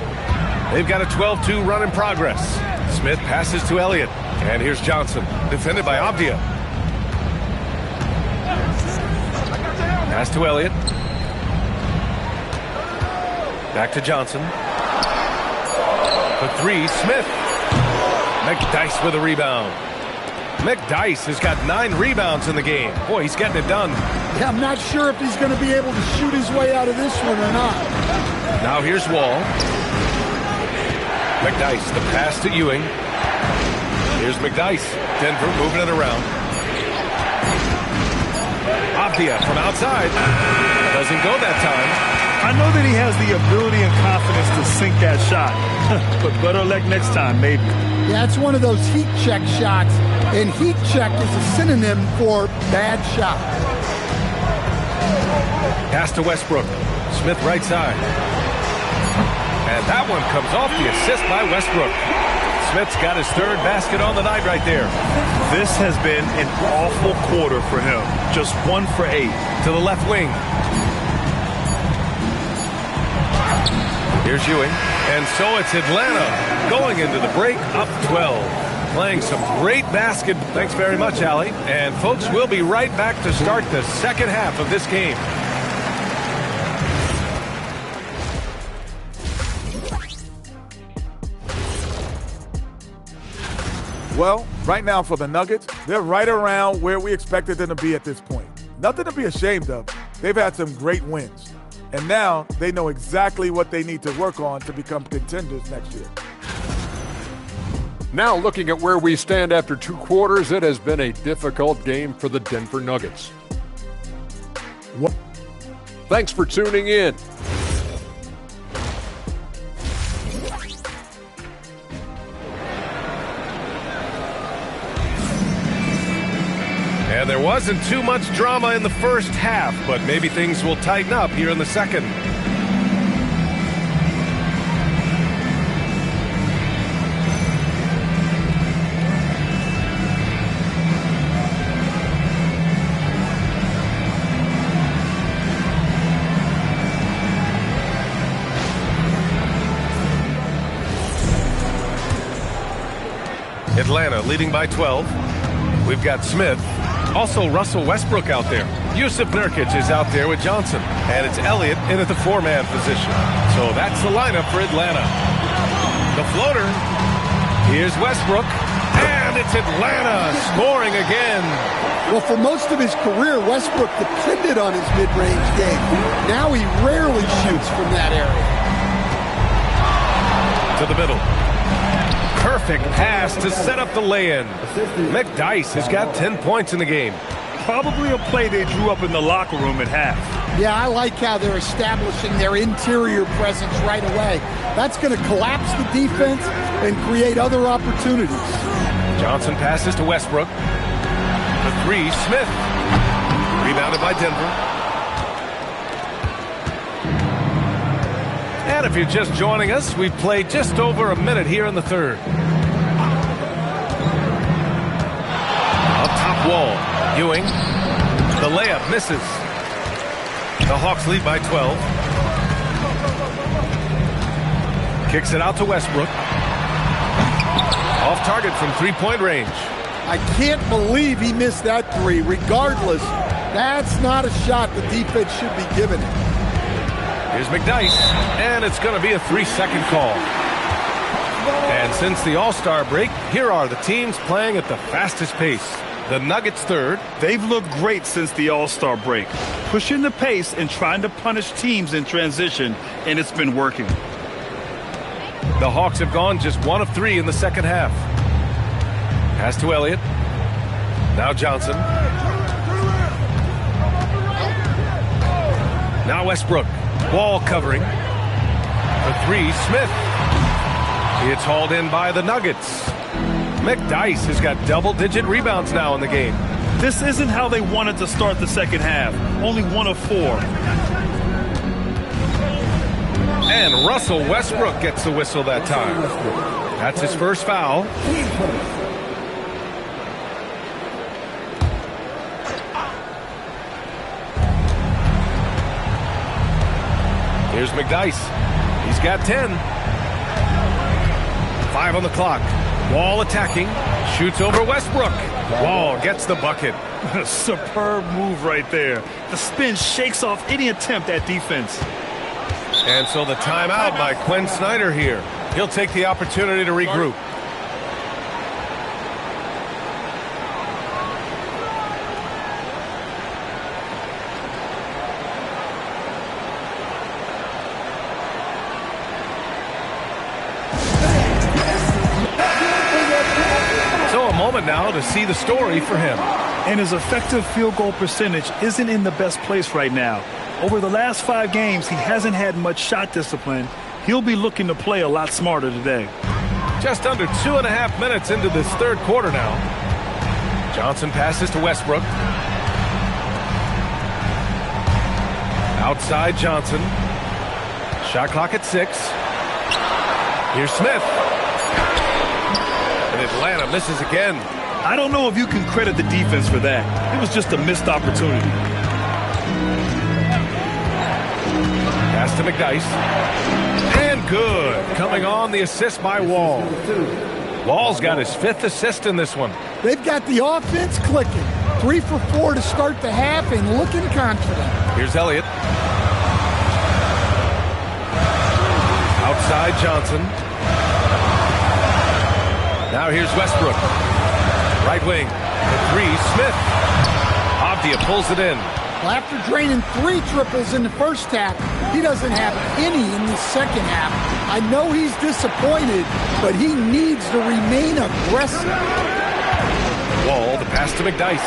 They've got a 12-2 run in progress. Smith passes to Elliott. And here's Johnson, defended by Avdia. Pass to Elliott. Back to Johnson. For 3, Smith. McDyess with a rebound. McDyess has got 9 rebounds in the game. Boy, he's getting it done. Yeah, I'm not sure if he's going to be able to shoot his way out of this one or not. Now here's Wall. McDyess, the pass to Ewing. Here's McDyess. Denver moving it around. Avdia from outside. Doesn't go that time. I know that he has the ability and confidence to sink that shot. But better luck next time, maybe. Yeah, it's one of those heat check shots. And heat check is a synonym for bad shot. Pass to Westbrook. Smith right side. And that one comes off the assist by Westbrook. Smith's got his 3rd basket on the night right there. This has been an awful quarter for him. Just 1 for 8. To the left wing. Here's Ewing. And so it's Atlanta going into the break up 12. Playing some great basket. Thanks very much, Allie. And folks, we'll be right back to start the second half of this game. Well, right now for the Nuggets, they're right around where we expected them to be at this point. Nothing to be ashamed of. They've had some great wins. And now they know exactly what they need to work on to become contenders next year. Now looking at where we stand after 2 quarters, it has been a difficult game for the Denver Nuggets. Thanks for tuning in. And there wasn't too much drama in the first half, but maybe things will tighten up here in the second. Atlanta leading by 12. We've got Smith. Also Russell Westbrook out there. Yusuf Nurkic is out there with Johnson. And it's Elliott in at the 4-man position. So that's the lineup for Atlanta. The floater. Here's Westbrook. And it's Atlanta scoring again. Well, for most of his career, Westbrook depended on his mid-range game. Now he rarely shoots from that area. To the middle. Perfect pass to set up the lay-in. McDyess has got 10 points in the game. Probably a play they drew up in the locker room at half. Yeah, I like how they're establishing their interior presence right away. That's going to collapse the defense and create other opportunities. Johnson passes to Westbrook. The 3, Smith. Rebounded by Denver. And if you're just joining us, we've played just over a minute here in the third. Up top wall, Ewing. The layup misses. The Hawks lead by 12. Kicks it out to Westbrook. Off target from three-point range. I can't believe he missed that 3. Regardless, that's not a shot the defense should be giving him. Here's McDyess, and it's going to be a 3-second call. And since the All-Star break, here are the teams playing at the fastest pace. The Nuggets third. They've looked great since the All-Star break, pushing the pace and trying to punish teams in transition, and it's been working. The Hawks have gone just 1 of 3 in the second half. Pass to Elliott. Now Johnson. Now Westbrook. Wall covering. The 3, Smith. It's hauled in by the Nuggets. McDyess has got double-digit rebounds now in the game. This isn't how they wanted to start the second half. Only 1 of 4. And Russell Westbrook gets the whistle that time. That's his first foul. Here's McDyess. He's got 10. 5 on the clock. Wall attacking. Shoots over Westbrook. Wall gets the bucket. Superb move right there. The spin shakes off any attempt at defense. And so the timeout by Quinn Snyder here. He'll take the opportunity to regroup. Now to see the story for him. And his effective field goal percentage isn't in the best place right now. Over the last 5 games, he hasn't had much shot discipline. He'll be looking to play a lot smarter today. Just under 2.5 minutes into this third quarter now. Johnson passes to Westbrook. Outside Johnson. Shot clock at 6. Here's Smith. And Atlanta misses again. I don't know if you can credit the defense for that. It was just a missed opportunity. Pass to McDyess. And good. Coming on the assist by Wall. Wall's got his 5th assist in this one. They've got the offense clicking. 3 for 4 to start the half and looking confident. Here's Elliott. Outside Johnson. Now here's Westbrook. Right wing. The 3, Smith. Avdia pulls it in. Well, after draining 3 triples in the first half, he doesn't have any in the second half. I know he's disappointed, but he needs to remain aggressive. Wall, the pass to McDyess.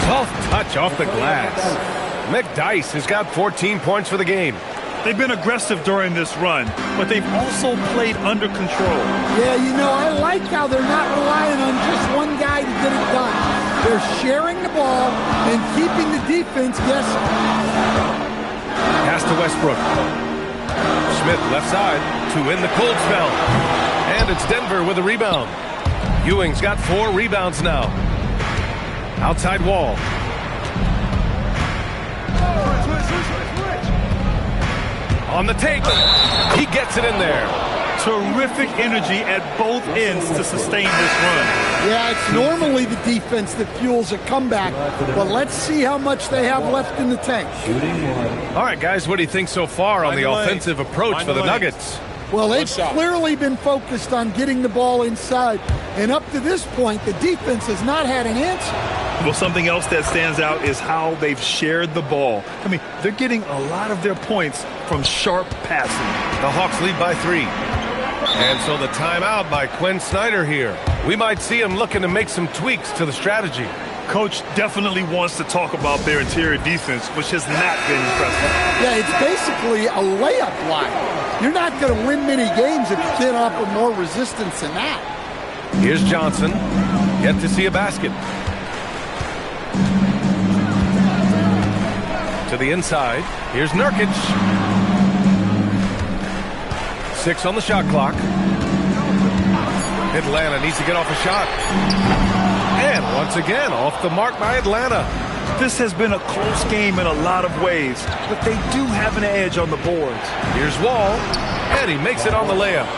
Soft touch off the glass. McDyess has got 14 points for the game. They've been aggressive during this run, but they've also played under control. Yeah, you know, I like how they're not relying on just one guy to get it done. They're sharing the ball and keeping the defense guessing. Pass to Westbrook. Smith left side to win the cold spell. And it's Denver with a rebound. Ewing's got 4 rebounds now. Outside Wall. On the take. He gets it in there. Terrific energy at both ends to sustain this run. Yeah, it's normally the defense that fuels a comeback, but let's see how much they have left in the tank. All right, guys, what do you think so far on the offensive approach for the Nuggets? Well, they've clearly been focused on getting the ball inside, and up to this point, the defense has not had an answer. Well, something else that stands out is how they've shared the ball. I mean, they're getting a lot of their points from sharp passing. The Hawks lead by 3. And so the timeout by Quinn Snyder here. We might see him looking to make some tweaks to the strategy. Coach definitely wants to talk about their interior defense, which has not been impressive. Yeah, it's basically a layup line. You're not going to win many games if you can't offer more resistance than that. Here's Johnson. Yet to see a basket. To the inside. Here's Nurkic. 6 on the shot clock. Atlanta needs to get off a shot. And once again, off the mark by Atlanta. This has been a close game in a lot of ways, but they do have an edge on the boards. Here's Wall, and he makes it on the layup.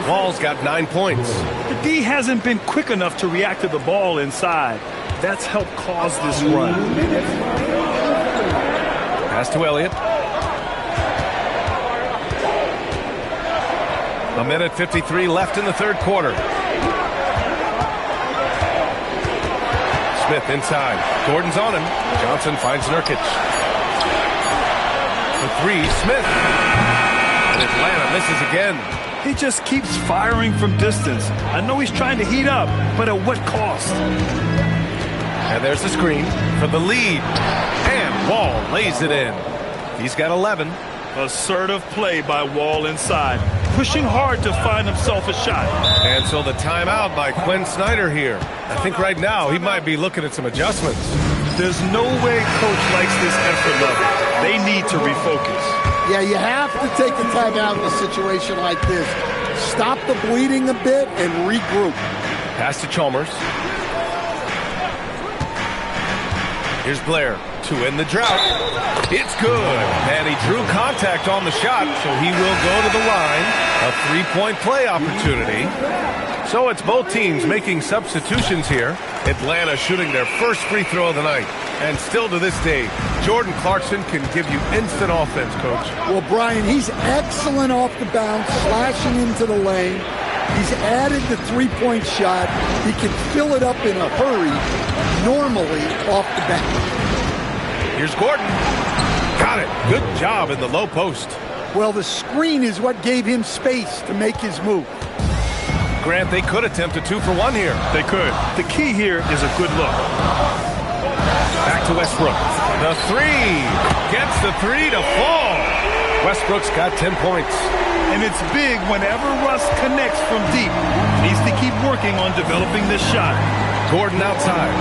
Wall's got 9 points. The D hasn't been quick enough to react to the ball inside. That's helped cause this run. Pass to Elliott. A minute 53 left in the third quarter. Smith inside. Gordon's on him. Johnson finds Nurkic. The 3, Smith. And Atlanta misses again. He just keeps firing from distance. I know he's trying to heat up, but at what cost? And there's the screen for the lead. And Wall lays it in. He's got 11. Assertive play by Wall inside. Pushing hard to find himself a shot. And so the timeout by Quinn Snyder here. I think right now he might be looking at some adjustments. There's no way Coach likes this effort level. They need to refocus. Yeah, you have to take a timeout in a situation like this. Stop the bleeding a bit and regroup. Pass to Chalmers. Here's Blair to end the drought. It's good. And he drew contact on the shot, so he will go to the line. A 3-point play opportunity. So it's both teams making substitutions here. Atlanta shooting their first free throw of the night. And still to this day, Jordan Clarkson can give you instant offense, Coach. Well, Brian, he's excellent off the bounce, slashing into the lane. He's added the three-point shot. He can fill it up in a hurry, normally off the bench. Here's Gordon. Got it. Good job in the low post. Well, the screen is what gave him space to make his move. Grant, they could attempt a 2-for-1 here. They could. The key here is a good look. Back to Westbrook. The 3. Gets the 3 to fall. Westbrook's got 10 points. And it's big whenever Russ connects from deep. Needs to keep working on developing this shot. Gordon outside.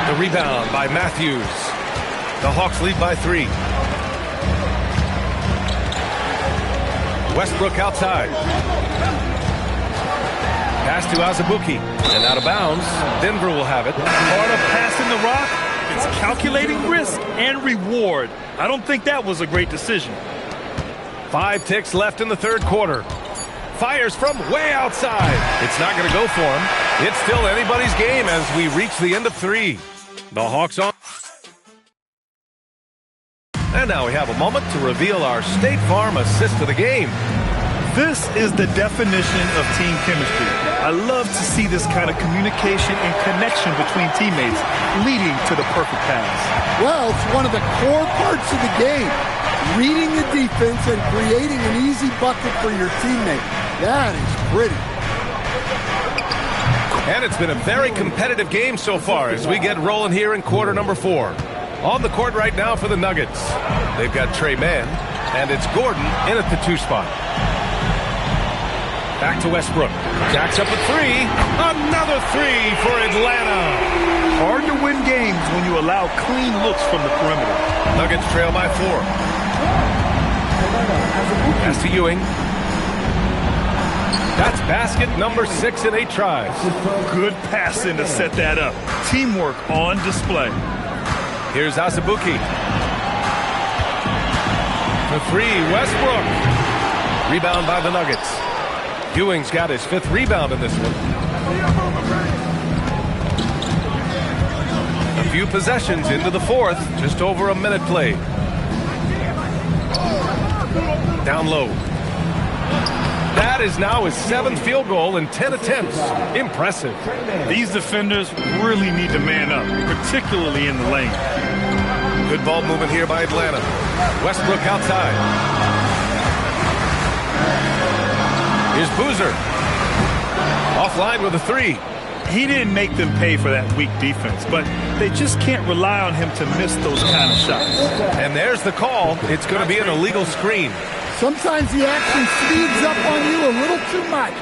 The rebound by Matthews. The Hawks lead by 3. Westbrook outside. Pass to Azubuike. And out of bounds. Denver will have it. Part of passing the rock, it's calculating risk and reward. I don't think that was a great decision. 5 ticks left in the third quarter. Fires from way outside. It's not going to go for him. It's still anybody's game as we reach the end of 3. The Hawks on. And now we have a moment to reveal our State Farm assist of the game. This is the definition of team chemistry. I love to see this kind of communication and connection between teammates leading to the perfect pass. Well, it's one of the core parts of the game. Reading the defense and creating an easy bucket for your teammate. That is pretty. And it's been a very competitive game so far as we get rolling here in quarter number 4. On the court right now for the Nuggets. They've got Trey Mann, and it's Gordon in at the 2 spot. Back to Westbrook. Jacks up a 3. Another 3 for Atlanta. Hard to win games when you allow clean looks from the perimeter. Nuggets trail by 4. Pass to Ewing. That's basket number 6 in 8 tries. Good passing to set that up. Teamwork on display. Here's Azubuike. For 3, Westbrook. Rebound by the Nuggets. Ewing's got his 5th rebound in this one. A few possessions into the 4th. Just over a minute played. Down low. That is now his 7th field goal in 10 attempts. Impressive. These defenders really need to man up, particularly in the lane. Good ball movement here by Atlanta. Westbrook outside. Here's Boozer. Offline with a 3. He didn't make them pay for that weak defense, but they just can't rely on him to miss those kind of shots. And there's the call. It's going to be an illegal screen. Sometimes the action speeds up on you a little too much.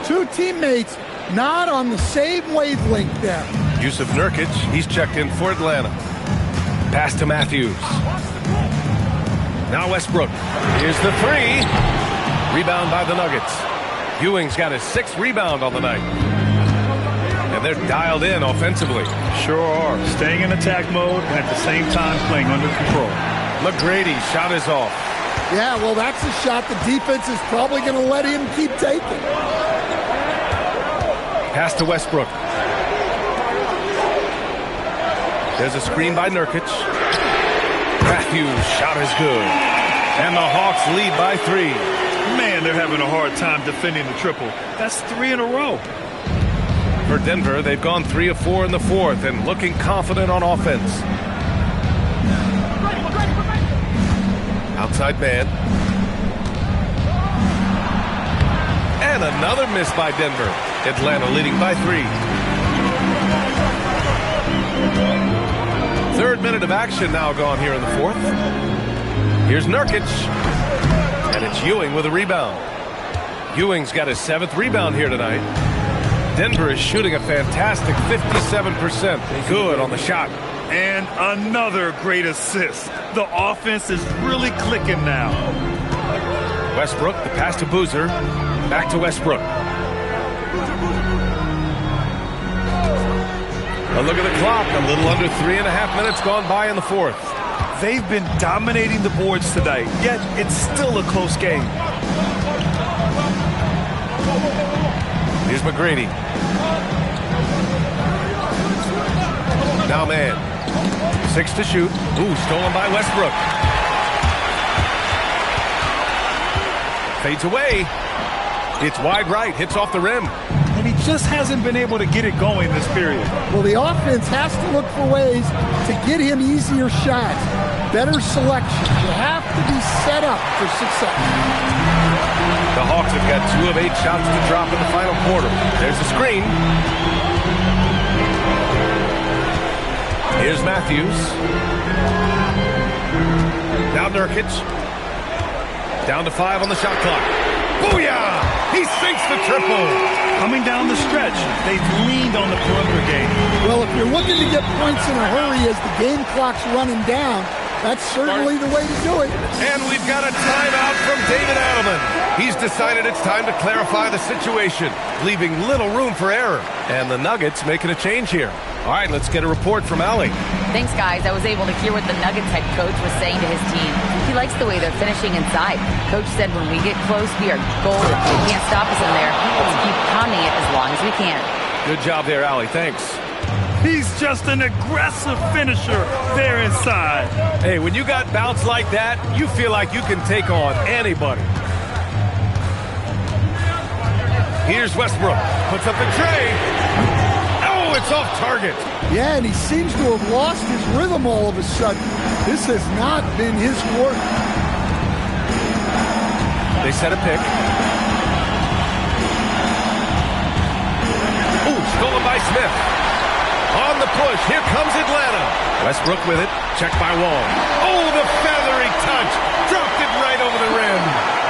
2 teammates not on the same wavelength there. Yusuf Nurkic, he's checked in for Atlanta. Pass to Matthews. Now Westbrook. Here's the 3. Rebound by the Nuggets. Ewing's got his 6th rebound on the night. And they're dialed in offensively. Sure are. Staying in attack mode and at the same time playing under control. McGrady's shot is off. Yeah, well, that's a shot the defense is probably going to let him keep taking. Pass to Westbrook. There's a screen by Nurkic. Matthews' shot is good. And the Hawks lead by 3. Man, they're having a hard time defending the triple. That's 3 in a row. For Denver, they've gone 3 of 4 in the 4th and looking confident on offense. Outside man. And another miss by Denver. Atlanta leading by 3. 3rd minute of action now gone here in the 4th. Here's Nurkic. And it's Ewing with a rebound. Ewing's got his 7th rebound here tonight. Denver is shooting a fantastic 57%. Good on the shot. And another great assist. The offense is really clicking now. Westbrook, the pass to Boozer. Back to Westbrook. A look at the clock. A little under 3.5 minutes gone by in the 4th. They've been dominating the boards tonight, yet it's still a close game. Here's McGrady. Now man. 6 to shoot. Ooh, stolen by Westbrook. Fades away. It's wide right. Hits off the rim. And he just hasn't been able to get it going this period. Well, the offense has to look for ways to get him easier shots. Better selection. You have to be set up for success. The Hawks have got 2 of 8 shots to drop in the final quarter. There's the screen. Here's Matthews. Now Nurkic. Down to 5 on the shot clock. Booyah! He sinks the triple. Coming down the stretch, they've leaned on the perimeter game. Well, if you're looking to get points in a hurry as the game clock's running down, that's certainly the way to do it. And we've got a timeout from David Adelman. He's decided it's time to clarify the situation, leaving little room for error. And the Nuggets making a change here. All right, let's get a report from Allie. Thanks, guys. I was able to hear what the Nuggets head coach was saying to his team. He likes the way they're finishing inside. Coach said when we get close, we are golden. They can't stop us in there. Let's keep pounding it as long as we can. Good job there, Allie. Thanks. He's just an aggressive finisher there inside. Hey, when you got bounce like that, you feel like you can take on anybody. Here's Westbrook. Puts up the tray. Oh, it's off target. Yeah, and he seems to have lost his rhythm all of a sudden. This has not been his work. They set a pick. Ooh, stolen by Smith. On the push, here comes Atlanta. Westbrook with it, checked by Wall. Oh, the feathery touch. Dropped it right over the rim.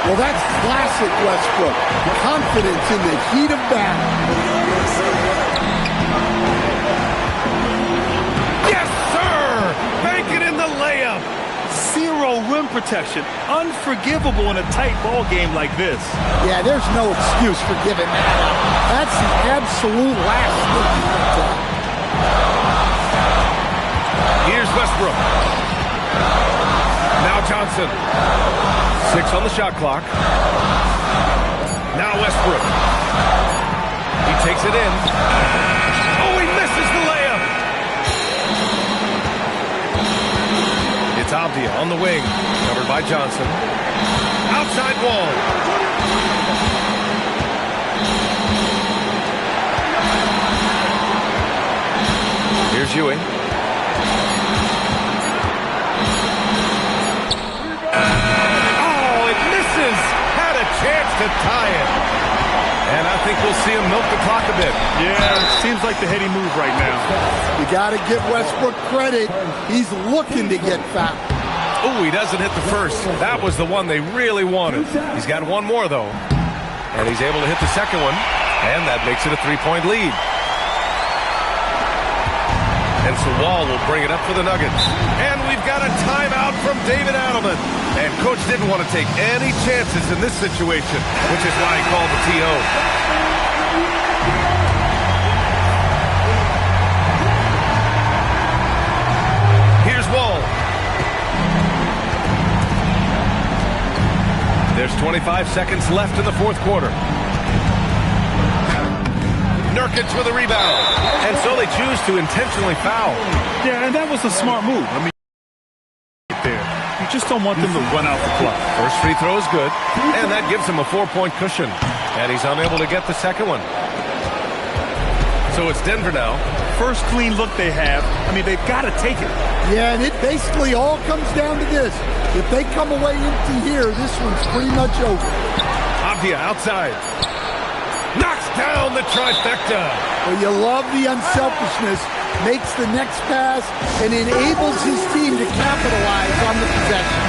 Well, that's classic Westbrook. Confidence in the heat of battle. Yes, sir! Bank it in the layup. 0 rim protection. Unforgivable in a tight ball game like this. Yeah, there's no excuse for giving that up. That's the absolute last thing you can do. Here's Westbrook. Now Johnson. 6 on the shot clock. Now Westbrook. He takes it in. Oh, he misses the layup. It's Avdia on the wing. Covered by Johnson. Outside wall. Here's Ewing. Oh, it misses. Had a chance to tie it. And I think we'll see him milk the clock a bit. Yeah, it seems like the heady move right now. You got to give Westbrook credit. He's looking to get fouled. Oh, he doesn't hit the first. That was the one they really wanted. He's got one more, though. And he's able to hit the second one. And that makes it a 3-point lead. And so Wall will bring it up for the Nuggets. And we've got a timeout from David Adelman. And Coach didn't want to take any chances in this situation, which is why he called the TO. Here's Wall. There's 25 seconds left in the fourth quarter. Nurkic with a rebound. And so they choose to intentionally foul. Yeah, and that was a smart move. I mean, there. You just don't want them to run out the clock. First free throw is good, and that gives him a 4-point cushion. And he's unable to get the second one. So it's Denver now. First clean look they have. I mean, they've got to take it. Yeah, and it basically all comes down to this. If they come away empty here, this one's pretty much over. Avdia outside. Knocks down the trifecta. Well, you love the unselfishness. Makes the next pass and enables his team to capitalize on the possession.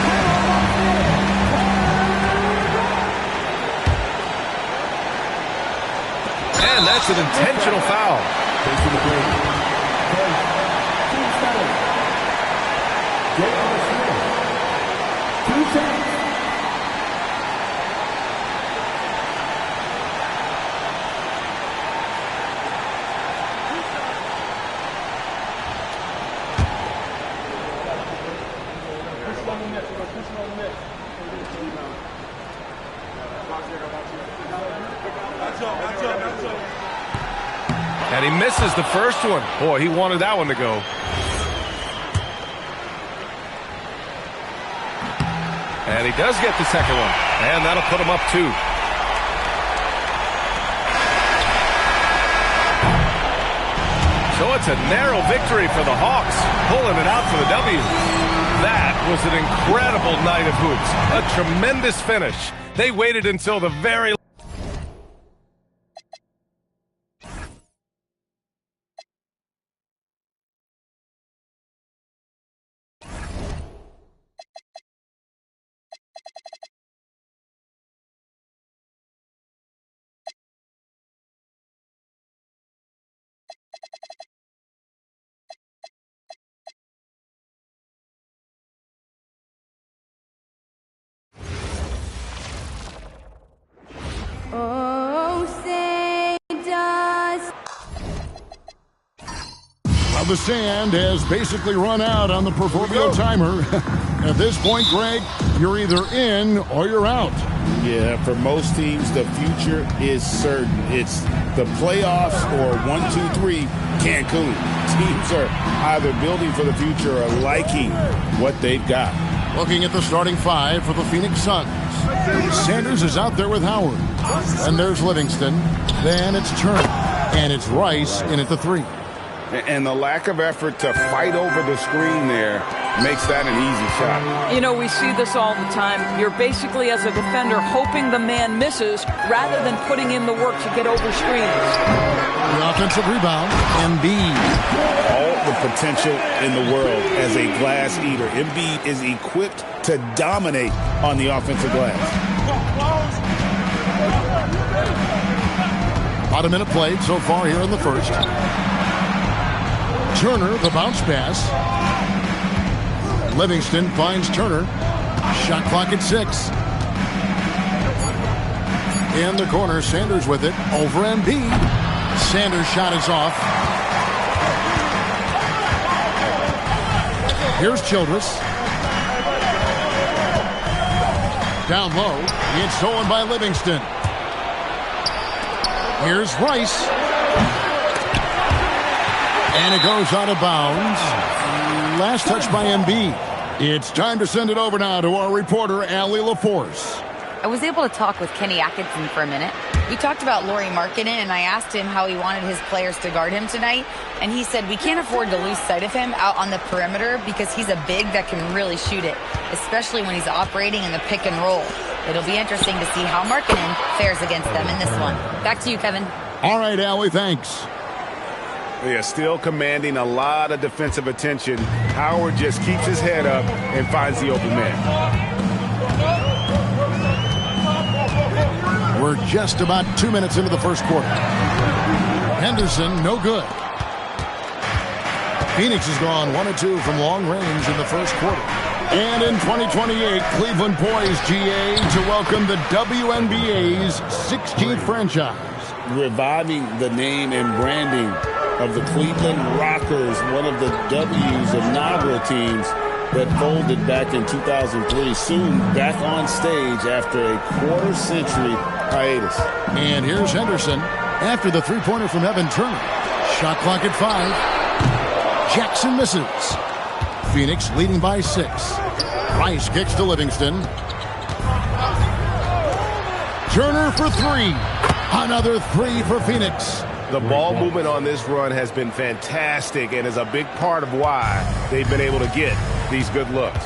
And that's an intentional foul. And he misses the first one. Boy, he wanted that one to go. And he does get the second one. And that'll put him up 2. So it's a narrow victory for the Hawks, pulling it out for the W. That was an incredible night of hoops. A tremendous finish. They waited until the very The sand has basically run out on the proverbial timer. At this point, Greg, you're either in or you're out. Yeah, for most teams, the future is certain. It's the playoffs or 1, 2, 3, Cancun. Teams are either building for the future or liking what they've got. Looking at the starting 5 for the Phoenix Suns. Sanders is out there with Howard. And there's Livingston. Then it's Turner. And it's Rice in at the 3. And the lack of effort to fight over the screen there makes that an easy shot. You know, we see this all the time. You're basically, as a defender, hoping the man misses rather than putting in the work to get over screens. The offensive rebound, Embiid. All the potential in the world as a glass eater. Embiid is equipped to dominate on the offensive glass. About a minute played so far here in the first. Turner, the bounce pass. Livingston finds Turner. Shot clock at 6. In the corner, Sanders with it. Over Embiid. Sanders' shot is off. Here's Childress. Down low. It's stolen by Livingston. Here's Rice. And it goes out of bounds. Last touch by Embiid. It's time to send it over now to our reporter, Allie LaForce. I was able to talk with Kenny Atkinson for a minute. We talked about Lauri Markkanen, and I asked him how he wanted his players to guard him tonight. And he said we can't afford to lose sight of him out on the perimeter because he's a big that can really shoot it, especially when he's operating in the pick and roll. It'll be interesting to see how Markkanen fares against them in this one. Back to you, Kevin. All right, Allie, thanks. They are still commanding a lot of defensive attention. Howard just keeps his head up and finds the open man. We're just about 2 minutes into the first quarter. Henderson, no good. Phoenix has gone 1 of 2 from long range in the first quarter. And in 2028, Cleveland poised, GA, to welcome the WNBA's 16th franchise. Reviving the name and branding of the Cleveland Rockers, one of the W's inaugural teams that folded back in 2003, soon back on stage after a quarter-century hiatus. And here's Henderson after the three-pointer from Evan Turner. Shot clock at 5. Jackson misses. Phoenix leading by 6. Rice kicks to Livingston. Turner for 3. Another 3 for Phoenix. The ball movement on this run has been fantastic and is a big part of why they've been able to get these good looks.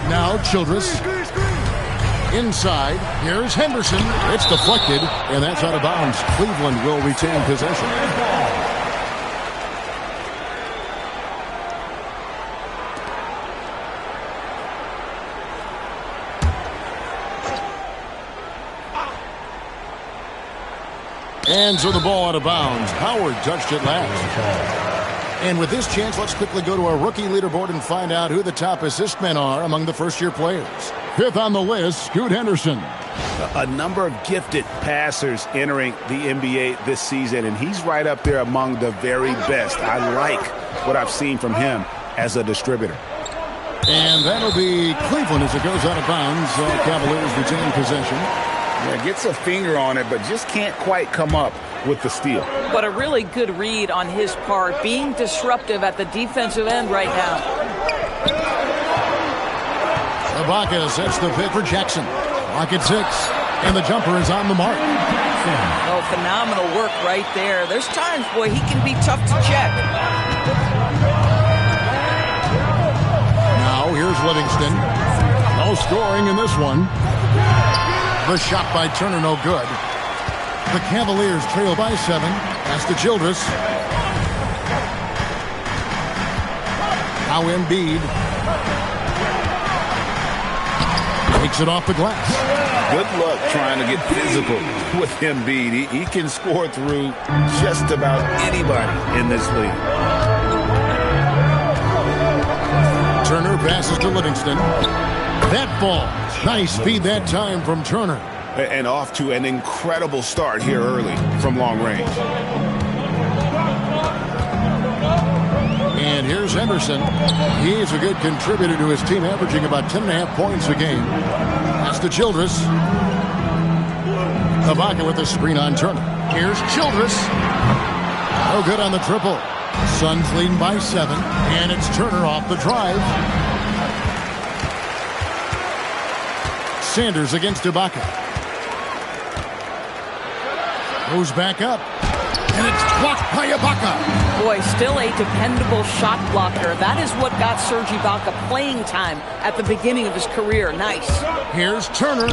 Now Childress. Inside, here's Henderson. It's deflected, and that's out of bounds. Cleveland will retain possession. And so the ball out of bounds. Howard touched it last. And with this chance, let's quickly go to our rookie leaderboard and find out who the top assist men are among the first-year players. 5th on the list, Scoot Henderson. A number of gifted passers entering the NBA this season, and he's right up there among the very best. I like what I've seen from him as a distributor. And that'll be Cleveland as it goes out of bounds. Cavaliers retain possession. Yeah, gets a finger on it, but just can't quite come up with the steal. But a really good read on his part, being disruptive at the defensive end right now. Ibaka sets the pick for Jackson. Clock at 6, and the jumper is on the mark. Oh, phenomenal work right there. There's times, boy, he can be tough to check. Now here's Livingston. No scoring in this one. The shot by Turner, no good. The Cavaliers trail by 7. Pass to Childress. Now Embiid. Takes it off the glass. Good luck trying to get physical with Embiid. He can score through just about anybody in this league. Turner passes to Livingston. That falls. Nice speed that time from Turner. And off to an incredible start here early from long range. And here's Henderson. He's a good contributor to his team, averaging about 10.5 points a game. That's to Childress. Ibaka with the screen on Turner. Here's Childress. No good on the triple. Suns leading by 7, and it's Turner off the drive. Sanders against Ibaka. Goes back up. And it's blocked by Ibaka. Boy, still a dependable shot blocker. That is what got Serge Ibaka playing time at the beginning of his career. Nice. Here's Turner.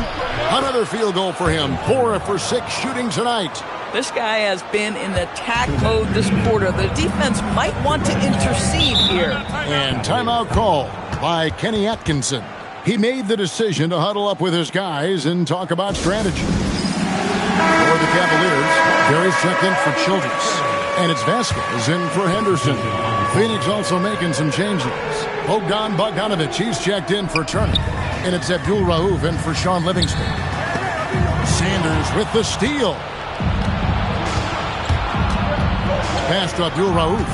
Another field goal for him. 4 for 6 shooting tonight. This guy has been in attack mode this quarter. The defense might want to intercede here. And timeout call by Kenny Atkinson. He made the decision to huddle up with his guys and talk about strategy. For the Cavaliers, Gary's checked in for Childress. And it's Vasquez in for Henderson. Phoenix also making some changes. Bogdanovic, he's checked in for Turner. And it's Abdul Rauf in for Sean Livingston. Sanders with the steal. Pass to Abdul Rauf.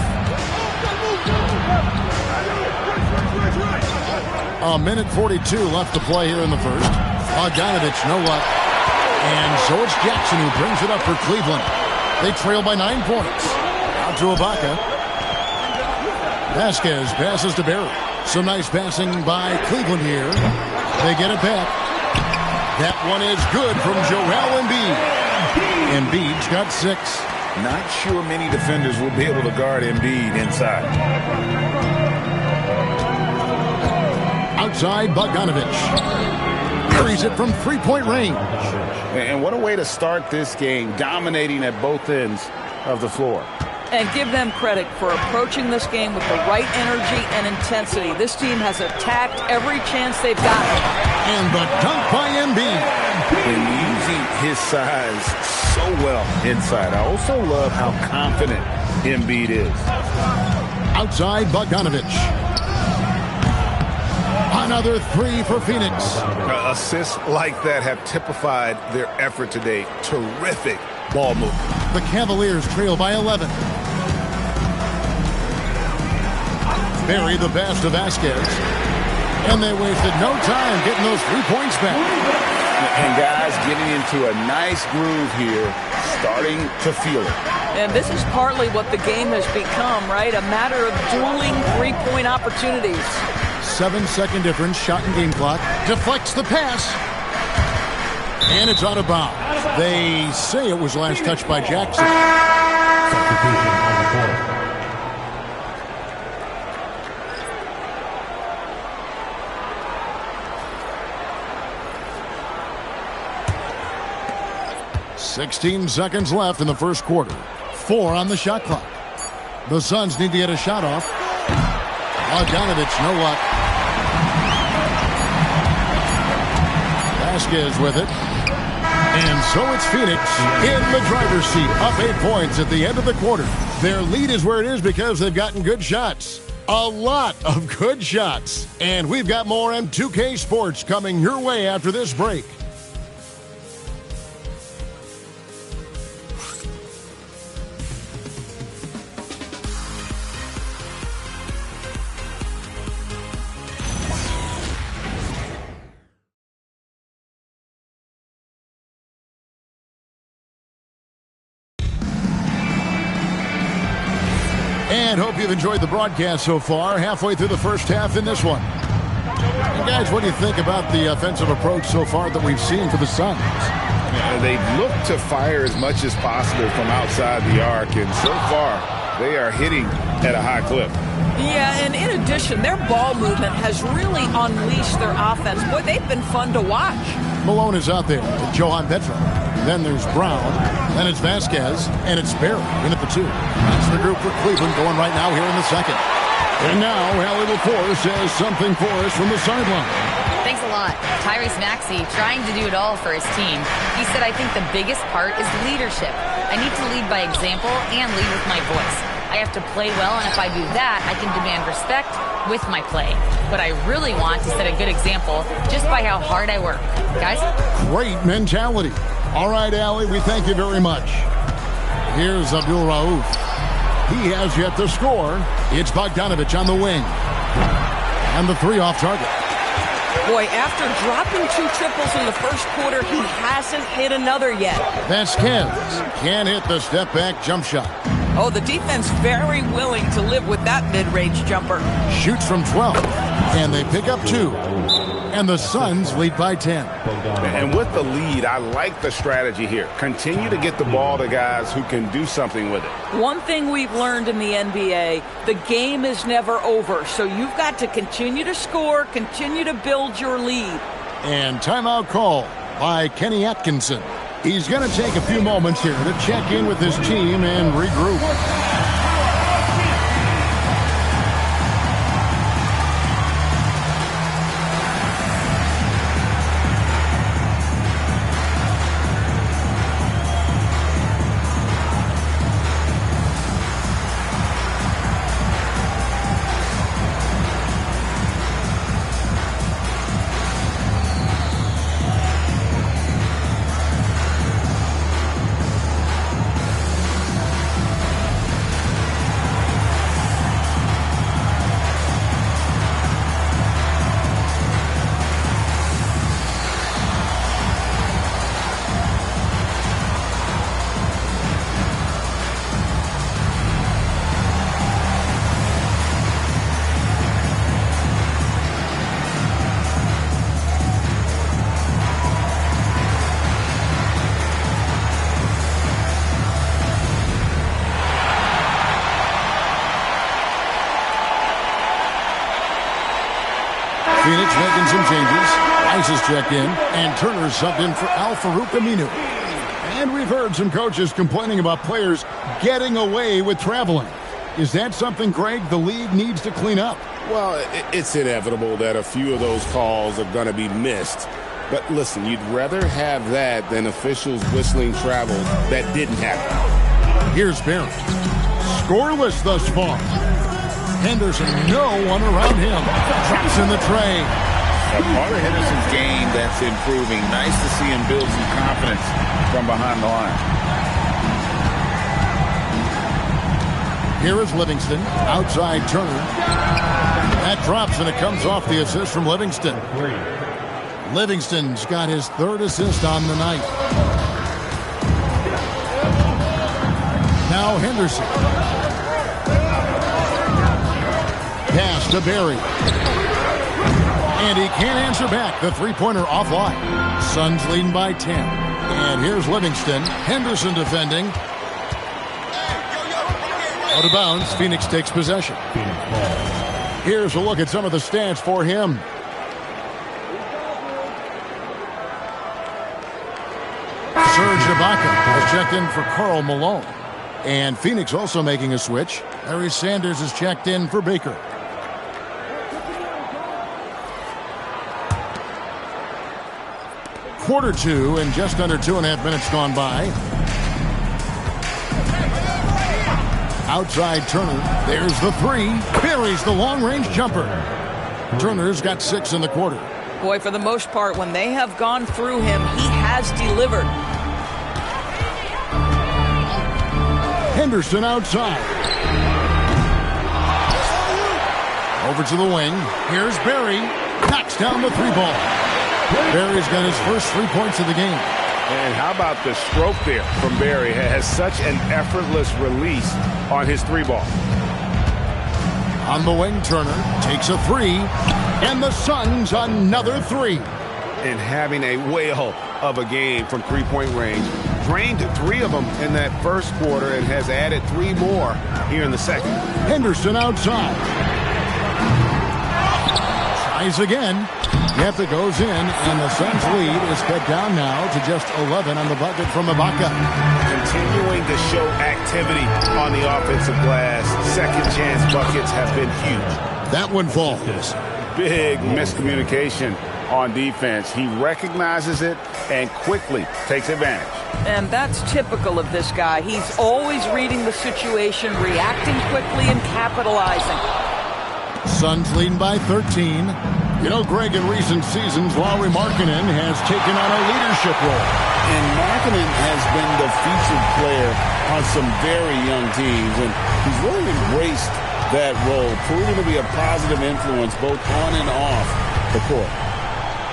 A minute 42 left to play here in the first. Bogdanovic, no luck. And so it's Jackson who brings it up for Cleveland. They trail by 9 points. Out to Ibaka. Vasquez passes to Barry. Some nice passing by Cleveland here. They get it back. That one is good from Joel Embiid. Embiid's got 6. Not sure many defenders will be able to guard Embiid inside. Outside, Bogdanovic. Carries it from three-point range. And what a way to start this game, dominating at both ends of the floor. And give them credit for approaching this game with the right energy and intensity. This team has attacked every chance they've gotten. And the dunk by Embiid. And using his size so well inside. I also love how confident Embiid is. Outside, Bogdanovic. Another 3 for Phoenix. Assists like that have typified their effort today. Terrific ball movement. The Cavaliers trail by 11. Barry the pass to Vasquez. And they wasted no time getting those 3 points back. And guys getting into a nice groove here, starting to feel it. And this is partly what the game has become, right? A matter of dueling 3-point opportunities. 7-second difference, shot and game clock. Deflects the pass. And it's out of bounds. They say it was last touched by Jackson. "16 seconds left in the first quarter. 4 on the shot clock. The Suns need to get a shot off. Bogdanovic, no luck. Vasquez with it. And so it's Phoenix in the driver's seat, up 8 points at the end of the quarter. Their lead is where it is because they've gotten good shots. A lot of good shots. And we've got more M2K Sports coming your way after this break. And hope you've enjoyed the broadcast so far. Halfway through the first half in this one. And guys, what do you think about the offensive approach so far that we've seen for the Suns? They've looked to fire as much as possible from outside the arc, and so far they are hitting at a high clip. Yeah, and in addition, their ball movement has really unleashed their offense. Boy, they've been fun to watch. Malone is out there with Johan Petra. Then there's Brown. Then it's Vasquez. And it's Barry in at the 2. That's the group for Cleveland going right now here in the second. And now, Allie LaForce has something for us from the sideline. Thanks a lot. Tyrese Maxey trying to do it all for his team. He said, I think the biggest part is leadership. I need to lead by example and lead with my voice. I have to play well, and if I do that, I can demand respect with my play. But I really want to set a good example just by how hard I work. Guys? Great mentality. All right, Allie, we thank you very much. Here's Abdul Rauf. He has yet to score. It's Bogdanovic on the wing. And the 3 off target. Boy, after dropping 2 triples in the first quarter, he hasn't hit another yet. Vasquez can't hit the step-back jump shot. Oh, the defense very willing to live with that mid-range jumper. Shoots from 12, and they pick up 2. And the Suns lead by 10. And with the lead, I like the strategy here. Continue to get the ball to guys who can do something with it. One thing we've learned in the NBA, the game is never over. So you've got to continue to score, continue to build your lead. And timeout call by Kenny Atkinson. He's going to take a few moments here to check in with his team and regroup. some changes. Rice is checked in, and Turner's subbed in for Al-Farouq Aminu. And we've heard some coaches complaining about players getting away with traveling. Is that something, Greg, the league needs to clean up? Well, it's inevitable that a few of those calls are going to be missed. But listen, you'd rather have that than officials whistling travel that didn't happen. Here's Barrett. Scoreless thus far. Henderson, no one around him. Drops in the tray. A part of Henderson's game that's improving. Nice to see him build some confidence from behind the line. Here is Livingston. Outside Turner. That drops, and it comes off the assist from Livingston. Livingston's got his third assist on the night. Now Henderson. Pass to Barry. And he can't answer back. The three-pointer offline. Suns leading by 10. And here's Livingston. Henderson defending. Out of bounds. Phoenix takes possession. Here's a look at some of the stats for him. Serge Ibaka has checked in for Karl Malone. And Phoenix also making a switch. Larry Sanders is checked in for Baker. Quarter two, and just under 2.5 minutes gone by. Outside Turner. There's the three. Buries the long-range jumper. Turner's got 6 in the quarter. Boy, for the most part, when they have gone through him, he has delivered. Henderson outside. Over to the wing. Here's Barry. Knocks down the three ball. Barry's got his first 3 points of the game. And how about the stroke there from Barry? Has such an effortless release on his three ball. On the wing, Turner takes a three. And the Suns another three. And having a whale of a game from three-point range. Drained 3 of them in that first quarter and has added 3 more here in the second. Henderson outside. Tries again. Yep, it goes in, and the Suns' lead is cut down now to just 11 on the bucket from Ibaka. Continuing to show activity on the offensive glass. Second chance buckets have been huge. That one falls. Big miscommunication on defense. He recognizes it and quickly takes advantage. And that's typical of this guy. He's always reading the situation, reacting quickly, and capitalizing. Suns leading by 13. You know, Greg, in recent seasons, Lauri Markkanen has taken on a leadership role. And Markkanen has been the featured player on some very young teams, and he's really embraced that role, proving to be a positive influence both on and off the court.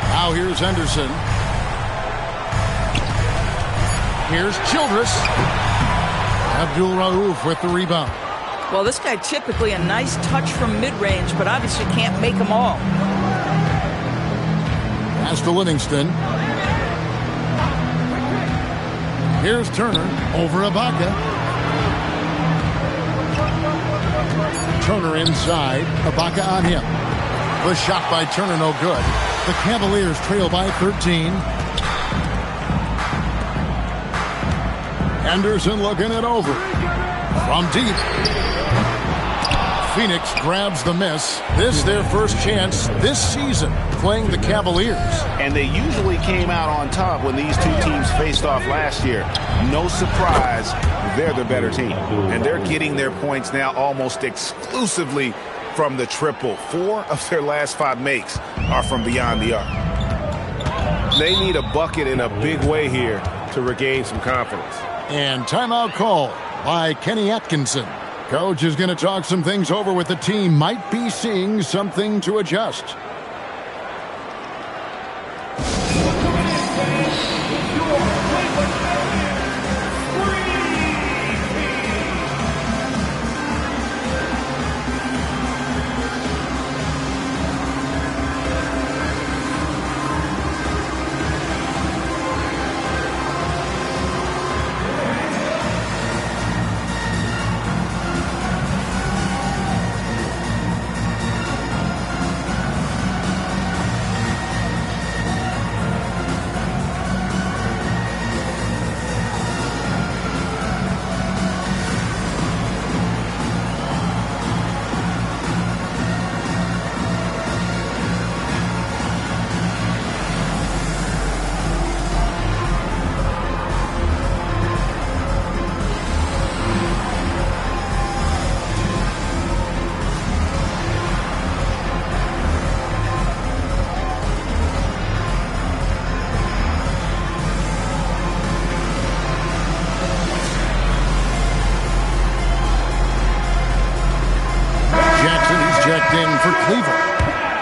Now here's Henderson. Here's Childress. Abdul Rauf with the rebound. Well, this guy typically a nice touch from mid-range, but obviously can't make them all. Pass to Livingston. Here's Turner over Ibaka. Turner inside. Ibaka on him. The shot by Turner no good. The Cavaliers trail by 13. Henderson looking it over. From deep. Phoenix grabs the miss. This their first chance this season playing the Cavaliers. And they usually came out on top when these two teams faced off last year. No surprise, they're the better team. And they're getting their points now almost exclusively from the triple. 4 of their last 5 makes are from beyond the arc. They need a bucket in a big way here to regain some confidence. And timeout call by Kenny Atkinson. Coach is going to talk some things over with the team. Might be seeing something to adjust.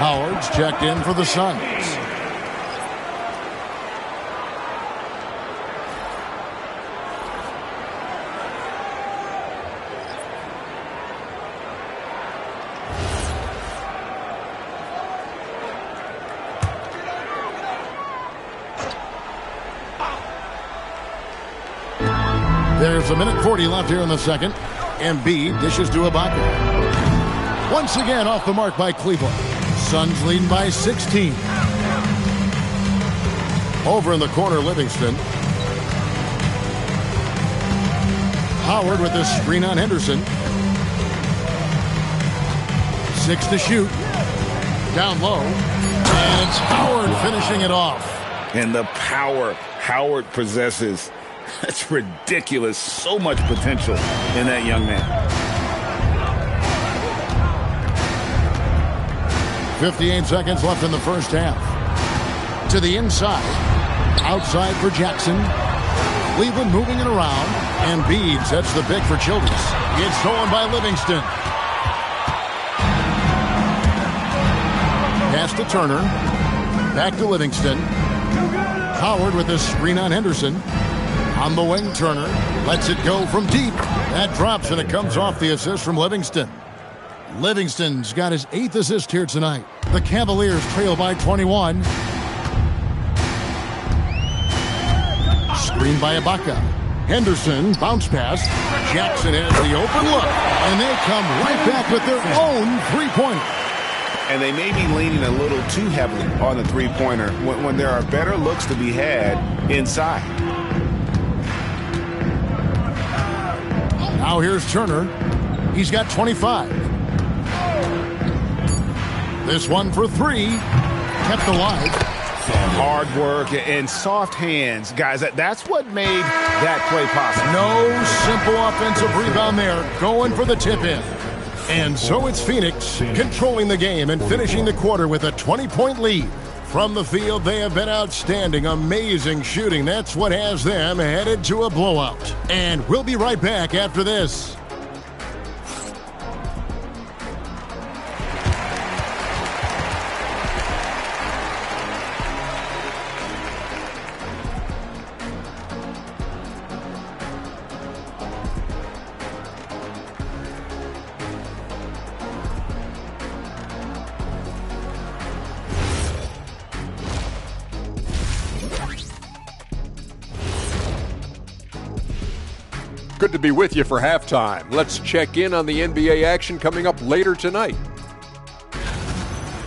Howard's checked in for the Suns. There's a minute 40 left here in the second. Embiid dishes to Ibaka. Once again off the mark by Cleveland. Suns leading by 16. Over in the corner, Livingston. Howard with the screen on Henderson. 6 to shoot. Down low. And it's Howard finishing it off. And the power Howard possesses. That's ridiculous. So much potential in that young man. 58 seconds left in the first half. To the inside. Outside for Jackson. Cleveland moving it around. Embiid sets the pick for Childress. It's stolen by Livingston. Pass to Turner. Back to Livingston. Howard with the screen on Henderson. On the wing, Turner lets it go from deep. That drops, and it comes off the assist from Livingston. Livingston's got his 8th assist here tonight. The Cavaliers trail by 21. Screen by Ibaka. Henderson, bounce pass. Jackson has the open look, and they come right back with their own three-pointer. And they may be leaning a little too heavily on the three-pointer when there are better looks to be had inside. Now here's Turner. He's got 25. This one for 3. Kept alive. Hard work and soft hands. Guys, that's what made that play possible. No simple offensive rebound there. Going for the tip-in. And so it's Phoenix controlling the game and finishing the quarter with a 20-point lead. From the field, they have been outstanding. Amazing shooting. That's what has them headed to a blowout. And we'll be right back after this. Good to be with you for halftime. Let's check in on the NBA action coming up later tonight.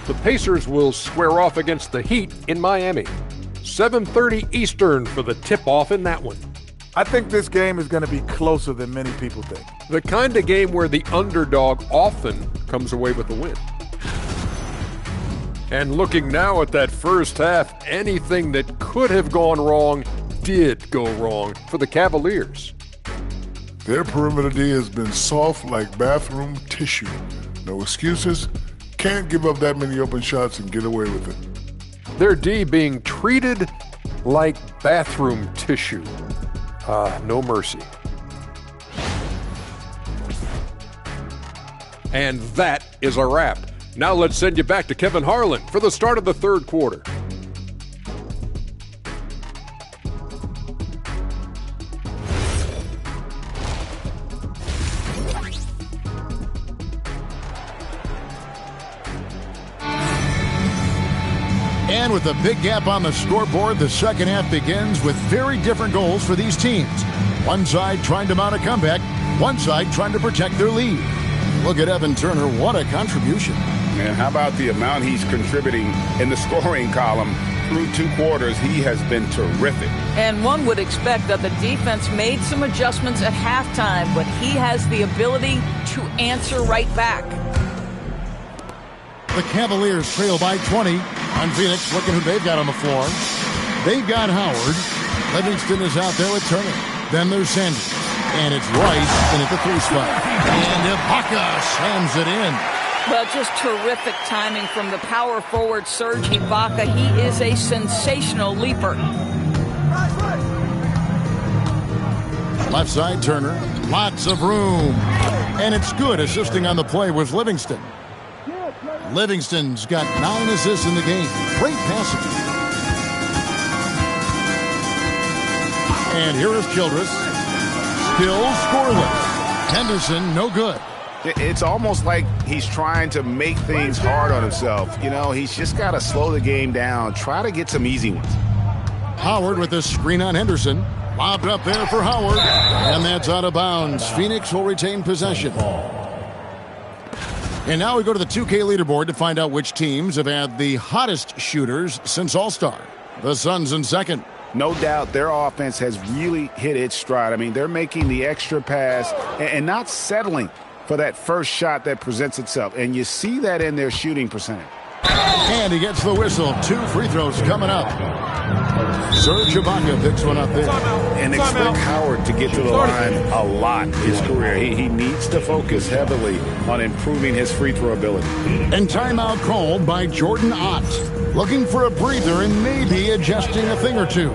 The Pacers will square off against the Heat in Miami. 7:30 Eastern for the tip-off in that one. I think this game is going to be closer than many people think. The kind of game where the underdog often comes away with the win. And looking now at that first half, anything that could have gone wrong did go wrong for the Cavaliers. Their perimeter D has been soft like bathroom tissue. No excuses. Can't give up that many open shots and get away with it. Their D being treated like bathroom tissue. No mercy. And that is a wrap. Now let's send you back to Kevin Harlan for the start of the third quarter. And with a big gap on the scoreboard, the second half begins with very different goals for these teams. One side trying to mount a comeback, one side trying to protect their lead. Look at Evan Turner, what a contribution. And how about the amount he's contributing in the scoring column? Through 2 quarters, he has been terrific. And one would expect that the defense made some adjustments at halftime, but he has the ability to answer right back. The Cavaliers trail by 20 on Phoenix. Look at who they've got on the floor. They've got Howard. Livingston is out there with Turner. Then there's Sanders. And it's Rice in at the 3 spot. And Ibaka slams it in. Well, just terrific timing from the power forward Serge Ibaka. He is a sensational leaper. Left side, Turner. Lots of room. And it's good. Assisting on the play was Livingston. Livingston's got 9 assists in the game. Great passing. And here is Childress. Still scoreless. Henderson, no good. It's almost like he's trying to make things hard on himself. You know, he's just got to slow the game down. Try to get some easy ones. Howard with the screen on Henderson. Lobbed up there for Howard. And that's out of bounds. Phoenix will retain possession. And now we go to the 2K leaderboard to find out which teams have had the hottest shooters since All-Star. The Suns in second. No doubt their offense has really hit its stride. I mean, they're making the extra pass and not settling for that first shot that presents itself. And you see that in their shooting percentage. And he gets the whistle. 2 free throws coming up. Serge Ibaka picks one up there. And expect Howard to get to the line a lot in his career. He needs to focus heavily on improving his free throw ability. And timeout called by Jordan Ott. Looking for a breather and maybe adjusting a thing or two.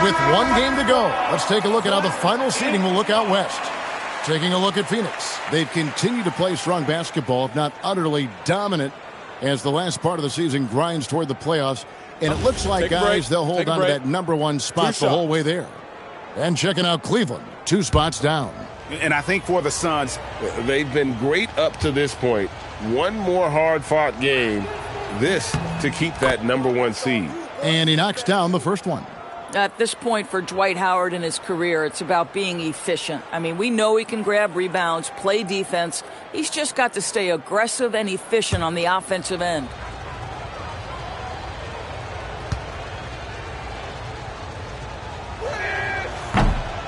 With 1 game to go, let's take a look at how the final seeding will look out west. Taking a look at Phoenix. They've continued to play strong basketball, if not utterly dominant, as the last part of the season grinds toward the playoffs. And it looks like, guys, they'll hold on to that #1 spot the whole way there. And checking out Cleveland, 2 spots down. And I think for the Suns, they've been great up to this point. One more hard-fought game, this to keep that #1 seed. And he knocks down the first one. At this point for Dwight Howard in his career, it's about being efficient. I mean, we know he can grab rebounds, play defense. He's just got to stay aggressive and efficient on the offensive end.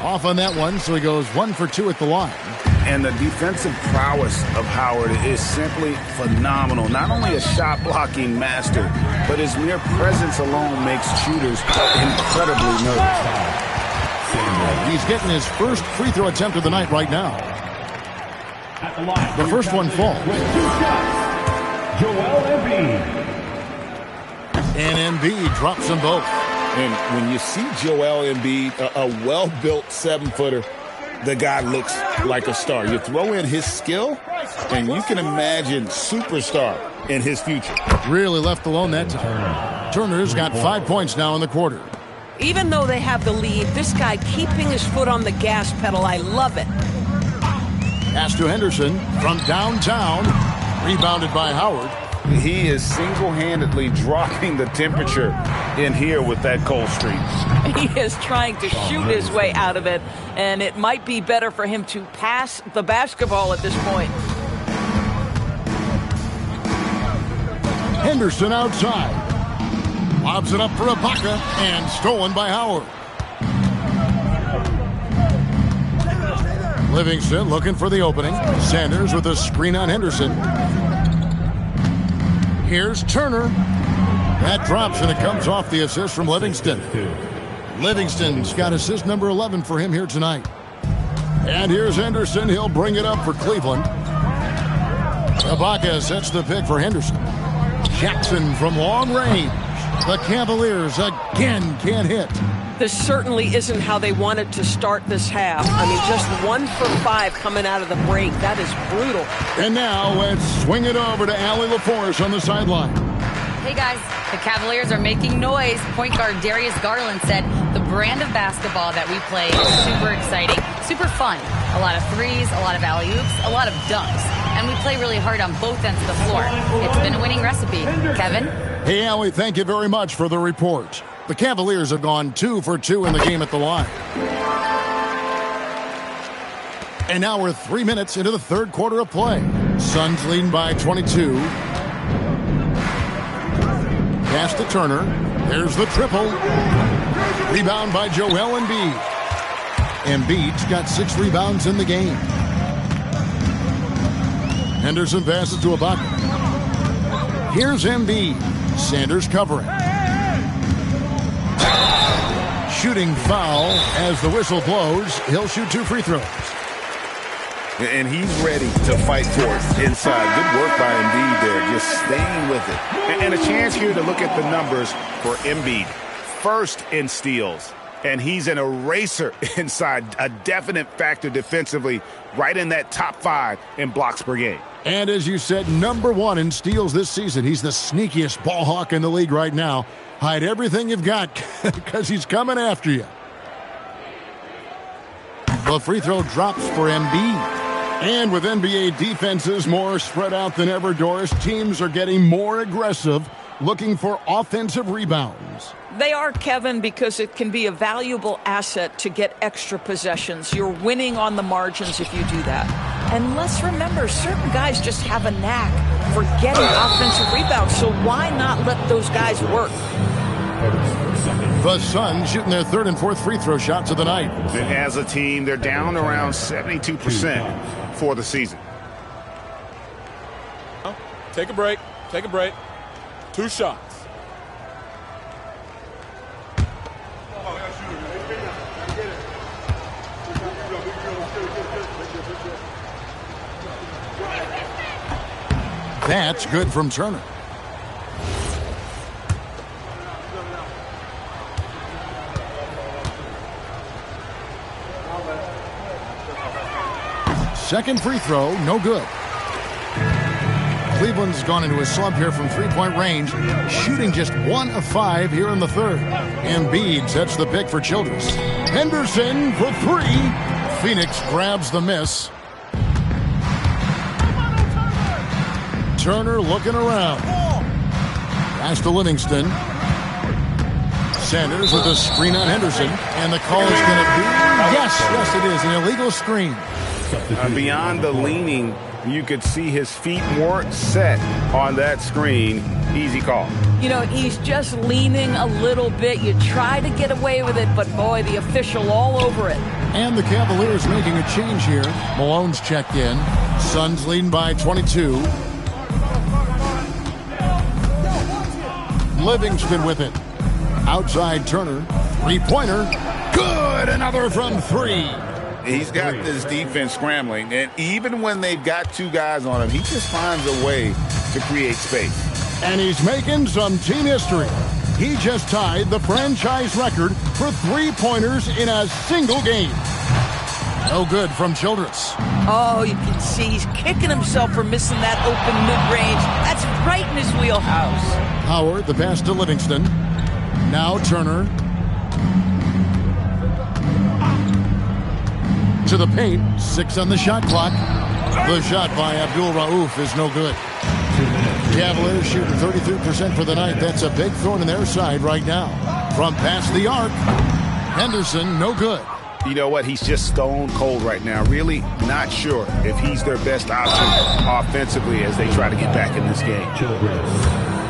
Off on that one, so he goes 1 for 2 at the line. And the defensive prowess of Howard is simply phenomenal. Not only a shot-blocking master, but his mere presence alone makes shooters incredibly nervous. He's getting his first free throw attempt of the night right now. The first one falls. Joel Embiid. And Embiid drops them both. And when you see Joel Embiid, a well-built 7-footer, the guy looks like a star. You throw in his skill, and you can imagine superstar in his future. Really left alone that time. Turner's got 5 points now in the quarter. Even though they have the lead, this guy keeping his foot on the gas pedal, I love it. Pass to Henderson from downtown. Rebounded by Howard. He is single-handedly dropping the temperature in here with that cold streak. He is trying to shoot his way out of it, and it might be better for him to pass the basketball at this point. Henderson outside. Lobs it up for Ibaka, and stolen by Howard. Livingston looking for the opening. Sanders with a screen on Henderson. Here's Turner. That drops, and it comes off the assist from Livingston. Livingston's got assist number 11 for him here tonight. And here's Henderson. He'll bring it up for Cleveland. Ibaka sets the pick for Henderson. Jackson from long range. The Cavaliers again can't hit. This certainly isn't how they wanted to start this half. I mean, just 1 for 5 coming out of the break. That is brutal. And now let's swing it over to Allie LaForce on the sideline. Hey guys, the Cavaliers are making noise. Point guard Darius Garland said the brand of basketball that we play is super exciting, super fun. A lot of threes, a lot of alley-oops, a lot of dunks. And we play really hard on both ends of the floor. It's been a winning recipe. Kevin? Hey, Allie, thank you very much for the report. The Cavaliers have gone 2 for 2 in the game at the line. And now we're 3 minutes into the third quarter of play. Suns leading by 22. Pass to Turner. There's the triple. Rebound by Joel Embiid. Embiid's got 6 rebounds in the game. Henderson passes to Ibaka. Here's Embiid. Sanders covering. Shooting foul as the whistle blows. He'll shoot 2 free throws. And he's ready to fight for it inside. Good work by Embiid there, just staying with it. And a chance here to look at the numbers for Embiid. First in steals. And he's an eraser inside, a definite factor defensively, right in that top 5 in blocks per game. And as you said, #1 in steals this season. He's the sneakiest ball hawk in the league right now. Hide everything you've got because he's coming after you. The free throw drops for Embiid. And with NBA defenses more spread out than ever, Doris, teams are getting more aggressive, looking for offensive rebounds. They are, Kevin, because it can be a valuable asset to get extra possessions. You're winning on the margins if you do that. And let's remember, certain guys just have a knack for getting offensive rebounds, so why not let those guys work? The Suns shooting their 3rd and 4th free throw shots of the night. And as a team, they're down around 72% for the season. Take a break. Take a break. 2 shots. That's good from Turner. Second free throw, no good. Cleveland's gone into a slump here from three-point range, shooting just 1 of 5 here in the third. Embiid sets the pick for Childress. Henderson for 3. Phoenix grabs the miss. Turner looking around. Pass to Livingston. Sanders with a screen on Henderson. And the call is going to be, yes, it is, an illegal screen. Beyond the leaning, you could see his feet weren't set on that screen. Easy call. You know, he's just leaning a little bit. You try to get away with it, but boy, the official all over it. And the Cavaliers making a change here. Malone's checked in. Suns leading by 22. Livingston with it. Outside Turner. Three-pointer. Good! Another from 3. He's got this defense scrambling, and even when they've got 2 guys on him, he just finds a way to create space. And he's making some team history. He just tied the franchise record for 3-pointers in a single game. No good from Childress. Oh, you can see he's kicking himself for missing that open mid-range. That's right in his wheelhouse. Howard, the pass to Livingston. Now Turner. To the paint. 6 on the shot clock. The shot by Abdul Rauf is no good. Cavaliers shooting 33% for the night. That's a big thorn in their side right now. From past the arc. Henderson, no good. You know what? He's just stone cold right now. Really not sure if he's their best option offensively as they try to get back in this game.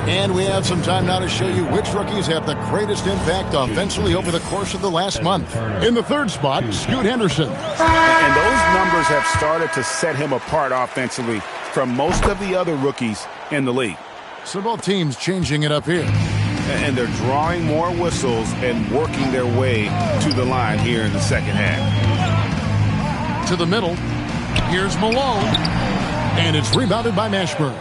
And we have some time now to show you which rookies have the greatest impact offensively over the course of the last month. In the third spot, Scoot Henderson. And those numbers have started to set him apart offensively from most of the other rookies in the league. So both teams changing it up here. And they're drawing more whistles and working their way to the line here in the second half. To the middle. Here's Malone. And it's rebounded by Mashburn.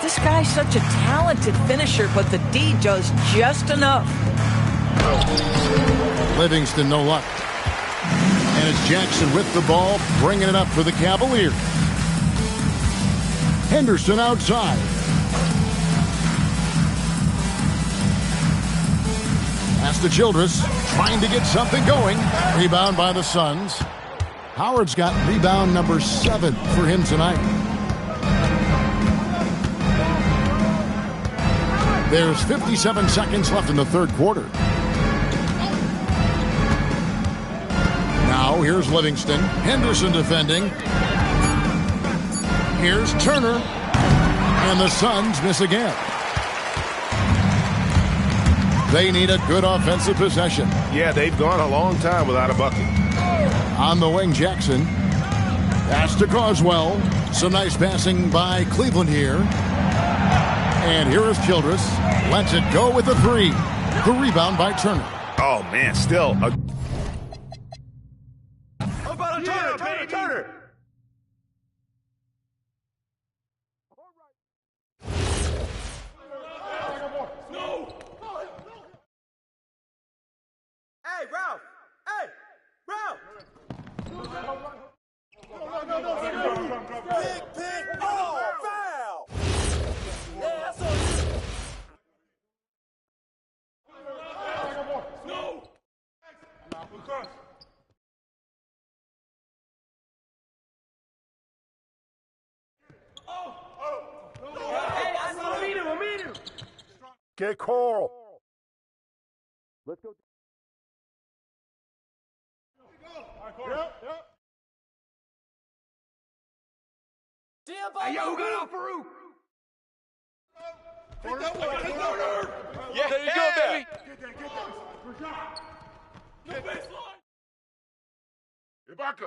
This guy's such a talented finisher, but the D does just enough. Livingston, no luck. And it's Jackson with the ball, bringing it up for the Cavaliers. Henderson outside. to Childress, trying to get something going. Rebound by the Suns. Howard's got rebound number 7 for him tonight. There's 57 seconds left in the third quarter. Now here's Livingston. Henderson defending. Here's Turner. And the Suns miss again. They need a good offensive possession. Yeah, they've gone a long time without a bucket. On the wing, Jackson. Pass to Carswell. Some nice passing by Cleveland here. And here is Childress. Lets it go with a 3. The rebound by Turner. Oh, man, still a... How about a Turner, baby? Turner. Hey, Ralph! Hey! Ralph! Big, foul! Yeah, that's on you. No! Hey, I mean him. Get Coral. Let's go. Hey, yo, who got out Farouk? Yeah, there you go, baby. Get that. No baseline. Ibaka.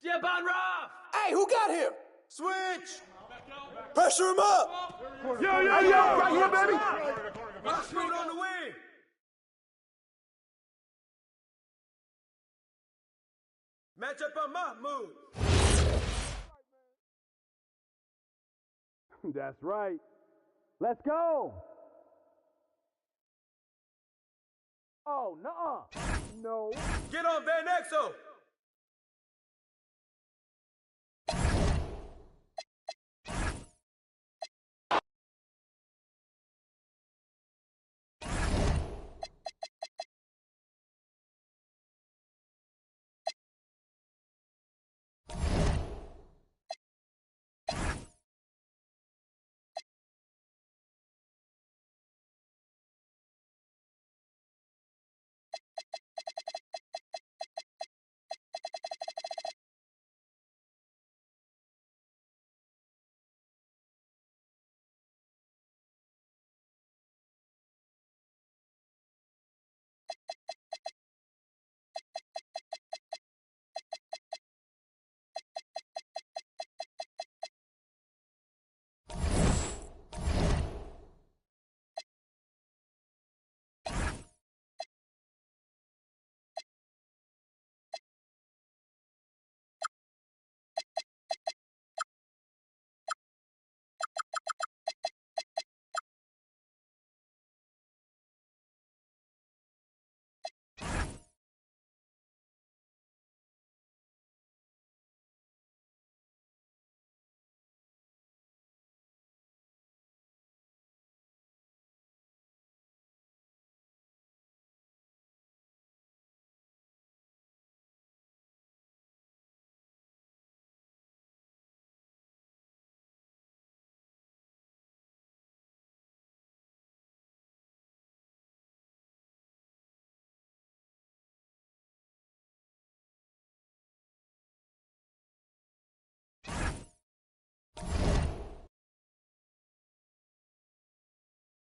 Yeah, Bon Rob. Hey, who got him? Switch. Pressure him up. Yo, right here, baby. Shoot on the wing. Match up on Mahmoud. That's right. Let's go. Oh, no. Get on Van Exo.